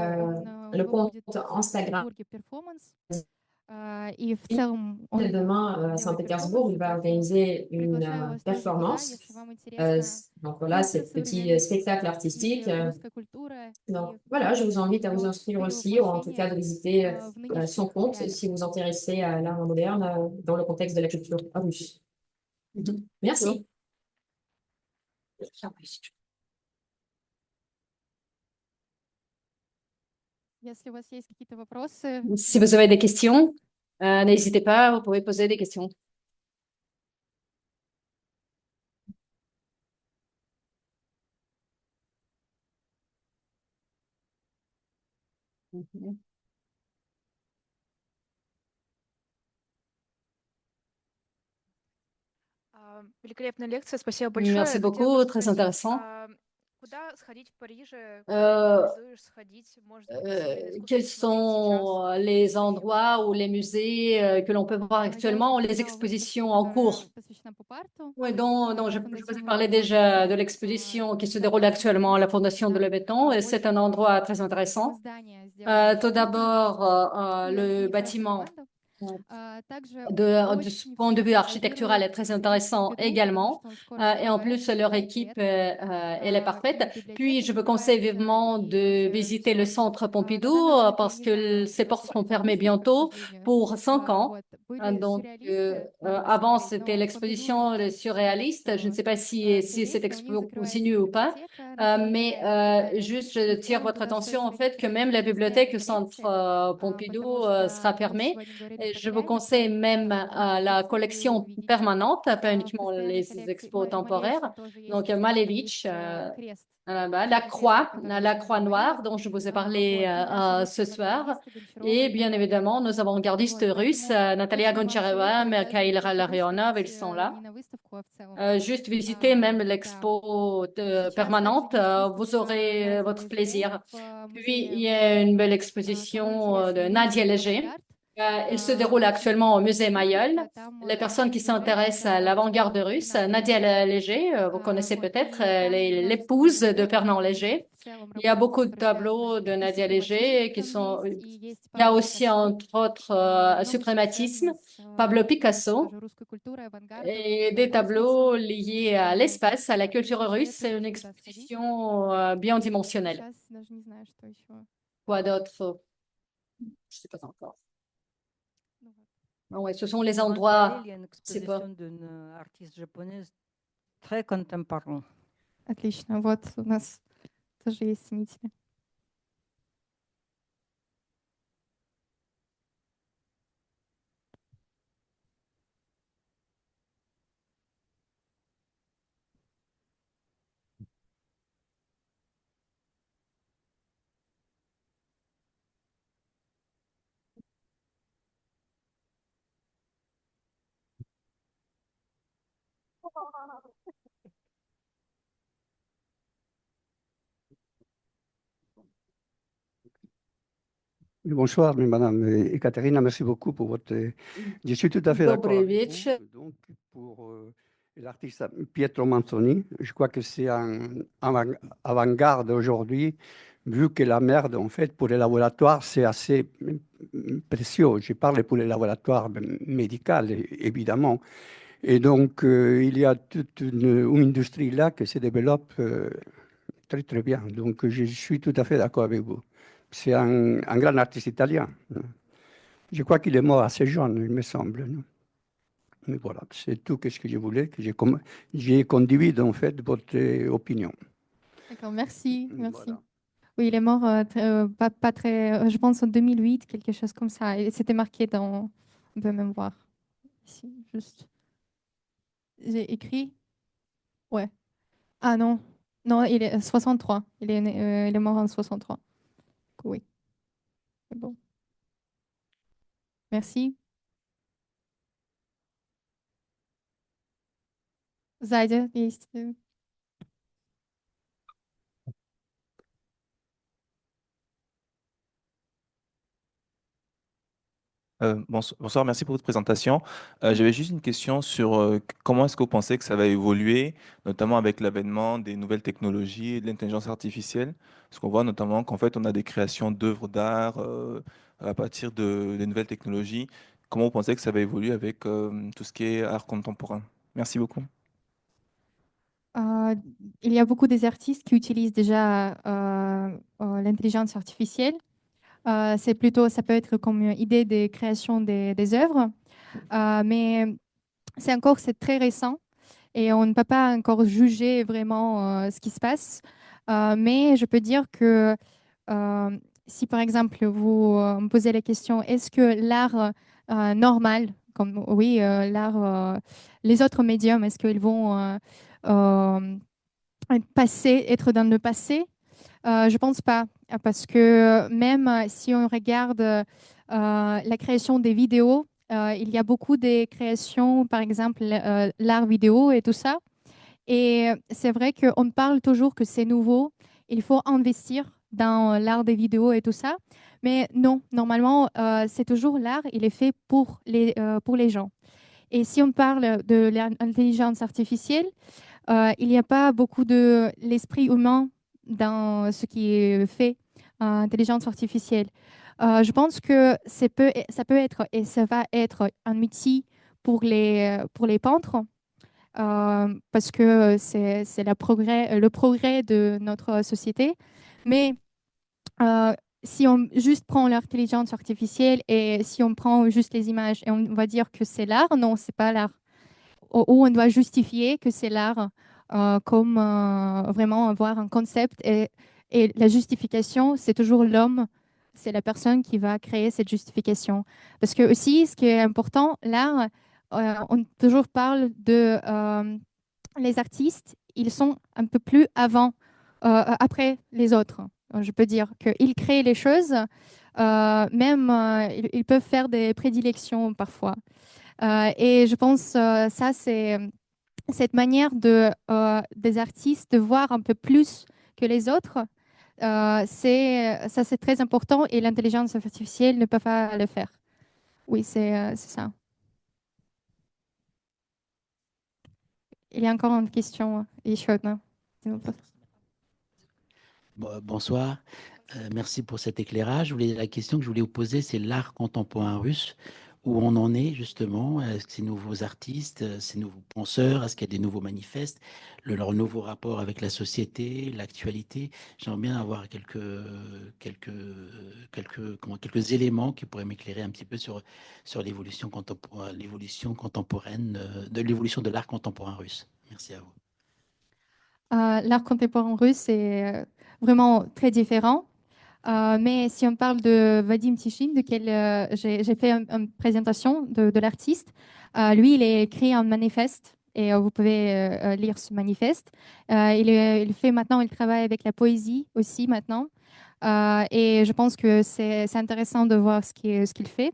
le compte Instagram. Demain, à Saint-Pétersbourg, il va organiser une performance. Donc voilà, c'est le petit spectacle artistique. Donc voilà, je vous invite à vous inscrire aussi, ou en tout cas de visiter son compte si vous vous intéressez à l'art moderne dans le contexte de la culture russe. Merci. Si vous avez des questions, n'hésitez pas, vous pouvez poser des questions. Merci beaucoup, très intéressant. Quels sont les endroits ou les musées que l'on peut voir actuellement ou les expositions en cours? Oui, donc je vous ai parlé déjà de l'exposition qui se déroule actuellement à la Fondation de Levetton et c'est un endroit très intéressant. Tout d'abord, le bâtiment de ce point de vue architectural est très intéressant également. Et en plus, leur équipe, elle est parfaite. Puis, je vous conseille vivement de visiter le centre Pompidou parce que ses portes seront fermées bientôt pour 5 ans. Donc, avant, c'était l'exposition surréaliste. Je ne sais pas si cette expo continue ou pas, mais juste, je tire votre attention en fait que même la bibliothèque, le centre Pompidou sera fermée. Et je vous conseille même la collection permanente, pas uniquement les expos temporaires. Donc, Malevich, la croix noire dont je vous ai parlé ce soir. Et bien évidemment, nos avant-gardistes russes, Natalia Gonchareva, Mikhail Larionov, ils sont là. Juste visiter même l'expo permanente, vous aurez votre plaisir. Puis, il y a une belle exposition de Nadia Léger. Elle se déroule actuellement au musée Mayol. Les personnes qui s'intéressent à l'avant-garde russe, Nadia Léger, vous connaissez peut-être, l'épouse de Fernand Léger. Il y a beaucoup de tableaux de Nadia Léger qui sont. Il y a aussi, entre autres, Suprématisme, Pablo Picasso, et des tableaux liés à l'espace, à la culture russe. C'est une exposition bien dimensionnelle. Quoi d'autre? Je ne sais pas encore. Ouais, ce sont les endroits. Il y a une C'est pas. exposition d'une artiste japonaise très contemporaine. Отлично. Вот у нас тоже есть ценители. Bonsoir, Madame Ekaterina, merci beaucoup pour votre. Je suis tout à fait d'accord avec vous. Donc, pour l'artiste Pietro Manzoni, je crois que c'est un avant-garde aujourd'hui, vu que la merde, en fait, pour les laboratoires, c'est assez précieux. Je parle pour les laboratoires médicaux, évidemment. Et donc, il y a toute une industrie là qui se développe très, très bien. Donc, je suis tout à fait d'accord avec vous. C'est un grand artiste italien. Je crois qu'il est mort assez jeune, il me semble. Mais voilà, c'est tout ce que je voulais, que j'ai conduit en fait votre opinion. D'accord, merci. Voilà. Oui, il est mort pas très, je pense en 2008, quelque chose comme ça. Et c'était marqué dans, on peut même voir ici, juste. J'ai écrit, ouais. Ah non, non, il est 63. Il est mort en 63. Oui, c'est bon. Merci. Seit есть. Bonsoir, merci pour votre présentation. J'avais juste une question sur comment est-ce que vous pensez que ça va évoluer, notamment avec l'avènement des nouvelles technologies et de l'intelligence artificielle, parce qu'on voit notamment qu'en fait on a des créations d'œuvres d'art à partir des nouvelles technologies. Comment vous pensez que ça va évoluer avec tout ce qui est art contemporain? Merci beaucoup. Il y a beaucoup des artistes qui utilisent déjà l'intelligence artificielle. C'est plutôt, ça peut être comme une idée de création des œuvres, mais c'est très récent et on ne peut pas encore juger vraiment ce qui se passe. Mais je peux dire que si par exemple vous me posez la question, est-ce que l'art normal, comme oui, l'art, les autres médiums, est-ce qu'ils vont être dans le passé? Je pense pas, parce que même si on regarde la création des vidéos, il y a beaucoup de créations, par exemple l'art vidéo et tout ça. Et c'est vrai qu'on parle toujours que c'est nouveau, il faut investir dans l'art des vidéos et tout ça. Mais non, normalement, c'est toujours l'art, il est fait pour les gens. Et si on parle de l'intelligence artificielle, il n'y a pas beaucoup de l'esprit humain dans ce qui est fait en intelligence artificielle. Je pense que ça peut être et ça va être un outil pour les peintres parce que c'est le progrès de notre société. Mais si on juste prend l'intelligence artificielle et si on prend juste les images et on va dire que c'est l'art, non, c'est pas l'art. Ou on doit justifier que c'est l'art comme vraiment avoir un concept. Et la justification, c'est toujours l'homme, c'est la personne qui va créer cette justification. Parce que aussi, ce qui est important, l'art, on toujours parle de les artistes, ils sont un peu plus après les autres. Je peux dire qu'ils créent les choses, même ils peuvent faire des prédilections parfois. Et je pense ça, c'est cette manière des artistes de voir un peu plus que les autres. C'est très important et l'intelligence artificielle ne peut pas le faire. Oui, c'est ça. Il y a encore une question, Ishod. Bonsoir, merci pour cet éclairage. La question que je voulais vous poser, c'est l'art contemporain russe, où on en est justement, est-ce que ces nouveaux artistes, ces nouveaux penseurs, est-ce qu'il y a des nouveaux manifestes, leur nouveau rapport avec la société, l'actualité. J'aimerais bien avoir quelques éléments qui pourraient m'éclairer un petit peu sur l'évolution contemporaine, de l'évolution de l'art contemporain russe. Merci à vous. L'art contemporain russe est vraiment très différent. Mais si on parle de Vadim Tishin, j'ai fait une présentation de l'artiste, lui, il a écrit un manifeste et vous pouvez lire ce manifeste. Il fait maintenant, il travaille avec la poésie aussi maintenant. Et je pense que c'est intéressant de voir ce qu'il fait.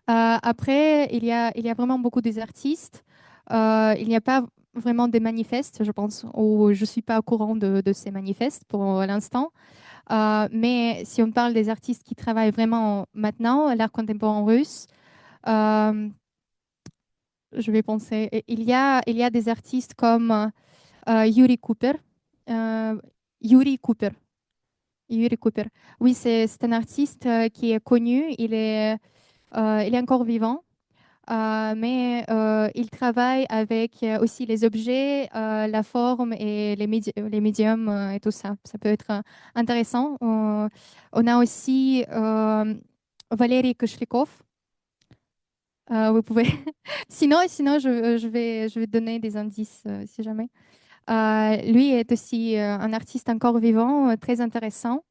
Après, il y a vraiment beaucoup des artistes. Il n'y a pas vraiment des manifestes, je pense, ou je ne suis pas au courant de ces manifestes pour l'instant. Mais si on parle des artistes qui travaillent vraiment maintenant, l'art contemporain russe, je vais penser, il y a des artistes comme Yuri Cooper. Yuri Cooper. Yuri Cooper. Oui, c'est un artiste qui est connu. Il est encore vivant. Mais il travaille avec aussi les objets, la forme et les médiums et tout ça. Ça peut être intéressant. On a aussi Valérie Kochlikov. Vous pouvez. Sinon je vais donner des indices si jamais. Lui est aussi un artiste encore vivant, très intéressant.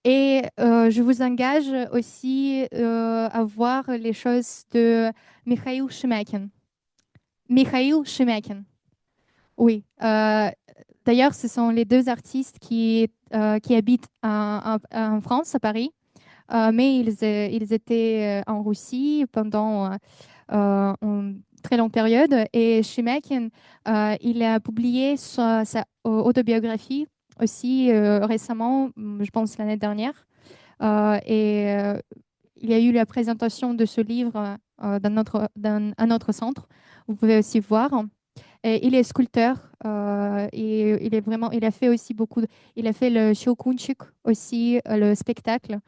Et je vous engage aussi à voir les choses de Mikhail Shemakin. Mikhail Shemakin. Oui. D'ailleurs, ce sont les deux artistes qui habitent en France, à Paris. Mais ils étaient en Russie pendant une très longue période. Et Shemakin, il a publié sa autobiographie aussi récemment, je pense l'année dernière. Il y a eu la présentation de ce livre dans un autre centre. Vous pouvez aussi voir. Et il est sculpteur et il a fait aussi il a fait le Shokunchik aussi, le spectacle.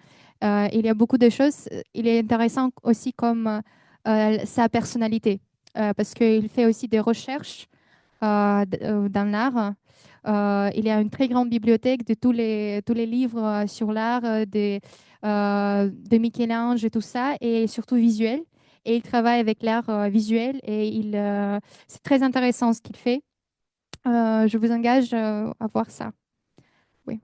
Il y a beaucoup de choses. Il est intéressant aussi comme sa personnalité parce qu'il fait aussi des recherches dans l'art. Il y a une très grande bibliothèque de tous les livres sur l'art de Michel-Ange et tout ça, et surtout visuel. Et il travaille avec l'art visuel et c'est très intéressant ce qu'il fait. Je vous engage à voir ça. Oui.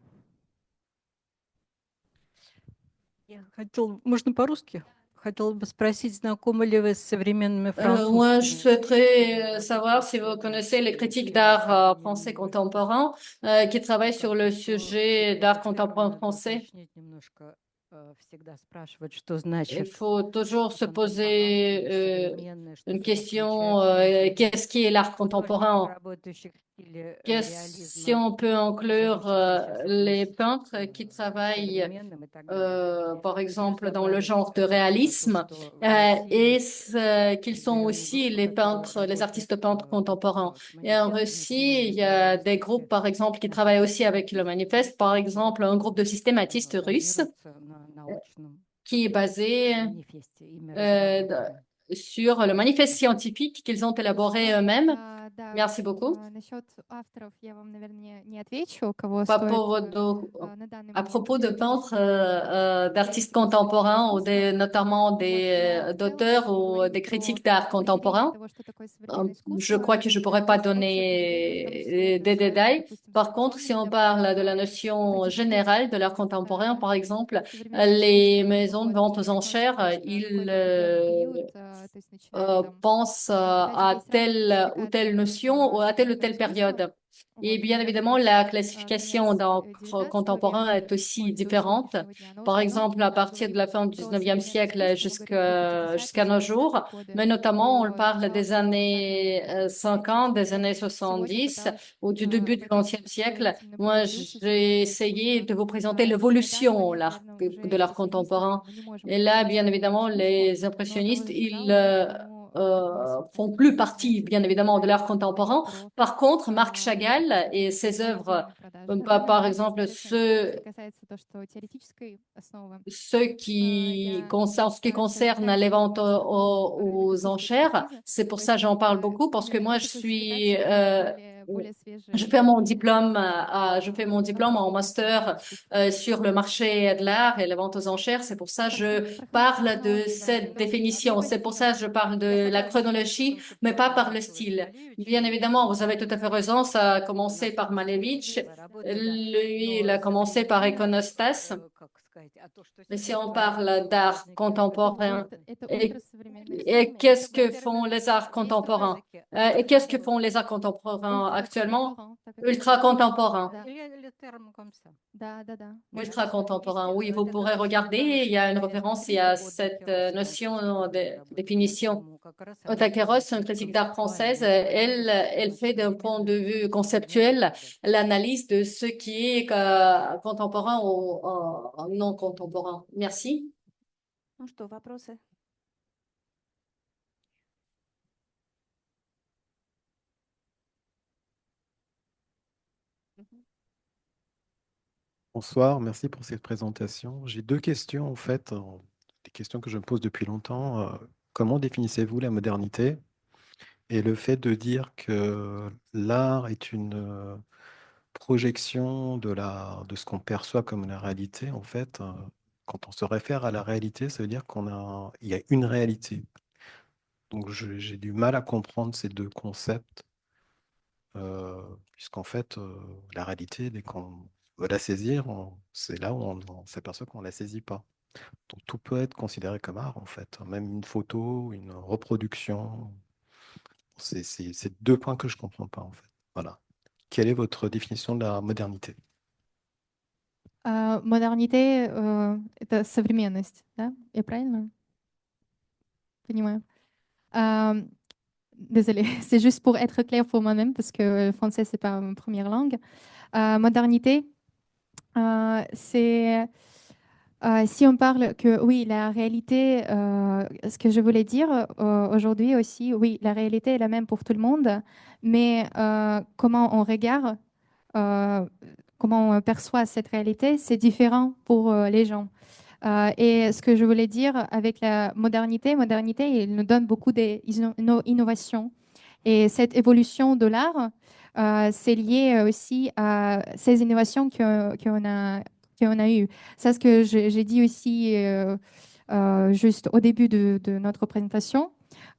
Можно по-русски? Хотела бы спросить, знакомы ли вы с современными Moi, je французскими? souhaiterais savoir si vous connaissez les critiques d'art français contemporain qui travaillent sur le sujet d'art contemporain français. Уточнить немножко, всегда спрашивают, что значит Il faut toujours se poser современное, что une за question, включает. qu'est-ce qui est l'art Художников, contemporain? работающих в стиле Si реализма, on peut inclure сейчас les относится peintres к qui travaillent, современным и так далее. par Плюс exemple, dans le добавить genre de то, réalisme, что в России qu'ils sont определенные aussi группы, les которые peintres, les artistes работают peintres contemporains. с Et en манифестами, Russie, il y например, a или des groupes, par exemple, qui travaillent aussi avec le manifeste, par exemple, un groupe de systématistes russes. базируются на qui est basé sur le manifeste scientifique qu'ils ont élaboré eux-mêmes. Merci beaucoup. À propos de peintres, d'artistes contemporains, ou notamment d'auteurs ou des critiques d'art contemporain, je crois que je ne pourrais pas donner des détails. Par contre, si on parle de la notion générale de l'art contemporain, par exemple, les maisons de vente aux enchères, ils pensent à telle ou telle notion ou à telle ou telle période. Et bien évidemment, la classification d'encre contemporain est aussi différente. Par exemple, à partir de la fin du 19e siècle jusqu'à nos jours, mais notamment, on parle des années 50, des années 70 ou du début du 20e siècle. Moi, j'ai essayé de vous présenter l'évolution de l'art contemporain. Et là, bien évidemment, les impressionnistes, ils font plus partie, bien évidemment, de l'art contemporain. Par contre, Marc Chagall et ses œuvres, par exemple, ce qui concerne les ventes aux enchères, c'est pour ça que j'en parle beaucoup, parce que moi, je fais mon diplôme en master sur le marché de l'art et les ventes aux enchères. C'est pour ça que je parle de cette définition. C'est pour ça que je parle de la chronologie, mais pas par le style. Bien évidemment, vous avez tout à fait raison. Ça a commencé par Malevich. Lui, il a commencé par Iconostas. Mais si on parle d'art contemporain, et qu'est-ce que font les arts contemporains? Et qu'est-ce que font les arts contemporains actuellement? Ultra contemporains. Ultra contemporain, oui, vous pourrez regarder. Il y a une référence, il y a cette notion de définition. Otakeros, une critique d'art française, elle fait d'un point de vue conceptuel l'analyse de ce qui est contemporain ou non contemporain. Merci. Ну что, вопросы? Bonsoir, merci pour cette présentation. J'ai deux questions en fait, des questions que je me pose depuis longtemps. Comment définissez-vous la modernité et le fait de dire que l'art est une projection de ce qu'on perçoit comme la réalité en fait, quand on se réfère à la réalité, ça veut dire il y a une réalité. Donc j'ai du mal à comprendre ces deux concepts, puisqu'en fait, la réalité, dès qu'on veut la saisir, c'est là où on s'aperçoit qu'on ne la saisit pas. Donc tout peut être considéré comme art, en fait. Même une photo, une reproduction. C'est deux points que je ne comprends pas, en fait. Voilà. Quelle est votre définition de la modernité? Modernité это современность, да? Я правильно понимаю? Désolée, c'est juste pour être clair pour moi-même parce que le français c'est pas ma première langue. Modernité, c'est si on parle que oui, la réalité, ce que je voulais dire aujourd'hui aussi, oui, la réalité est la même pour tout le monde, mais comment on regarde, comment on perçoit cette réalité, c'est différent pour les gens. Et ce que je voulais dire avec la modernité, il nous donne beaucoup d'innovations. Et cette évolution de l'art, c'est lié aussi à ces innovations qu'on a eues. C'est ce que j'ai dit aussi juste au début de notre présentation,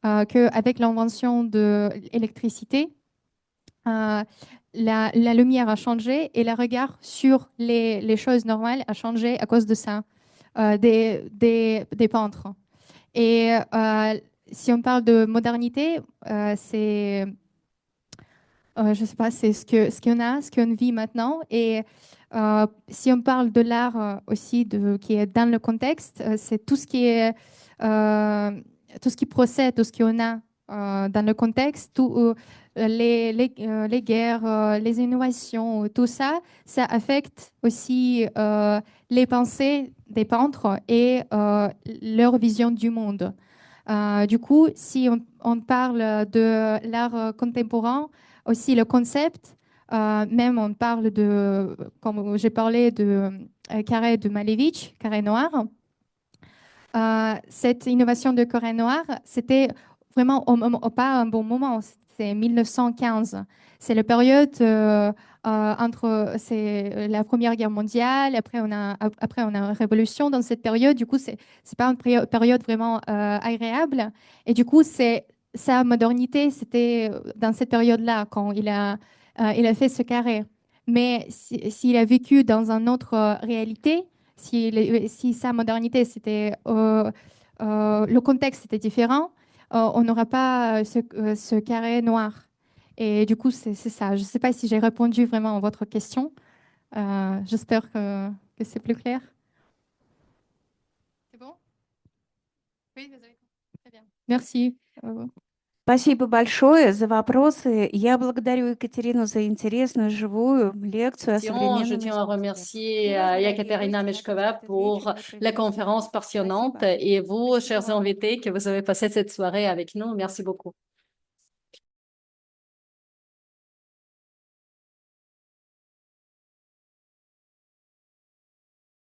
qu'avec l'invention de l'électricité, la lumière a changé et le regard sur les choses normales a changé à cause de ça, des peintres. Et si on parle de modernité, c'est, je sais pas, c'est ce qu'on vit maintenant. Et si on parle de l'art aussi qui est dans le contexte, c'est tout ce qui est, tout ce qui procède, tout ce qu'on a dans le contexte, tout, les guerres, les innovations, tout ça, ça affecte aussi les pensées des peintres et leur vision du monde. Du coup, si on parle de l'art contemporain, aussi le concept, même on parle de, comme j'ai parlé de carré de Malevich, carré noir, cette innovation de Corée noire, c'était vraiment pas un bon moment. C'est 1915. C'est la période entre la Première Guerre mondiale, après on a une révolution dans cette période. Du coup, c'est pas une période vraiment agréable. Et du coup, sa modernité, c'était dans cette période-là, quand il a fait ce carré. Mais s'il a vécu dans une autre réalité, si sa modernité, c'était le contexte était différent, on n'aura pas ce carré noir. Et du coup, c'est ça. Je ne sais pas si j'ai répondu vraiment à votre question. J'espère que c'est plus clair. C'est bon? Oui, vous avez compris. Très bien. Merci. Спасибо большое за вопросы. Я благодарю Екатерину за интересную живую лекцию о Je современном tiens à искусстве. remercier И вас, дорогие Ekaterina гости, Meshkova за pour встречу, которую la вы conférence провели. passionnante Спасибо. et vous, Спасибо chers вам. invités, que vous avez passé cette soirée avec nous. Merci beaucoup.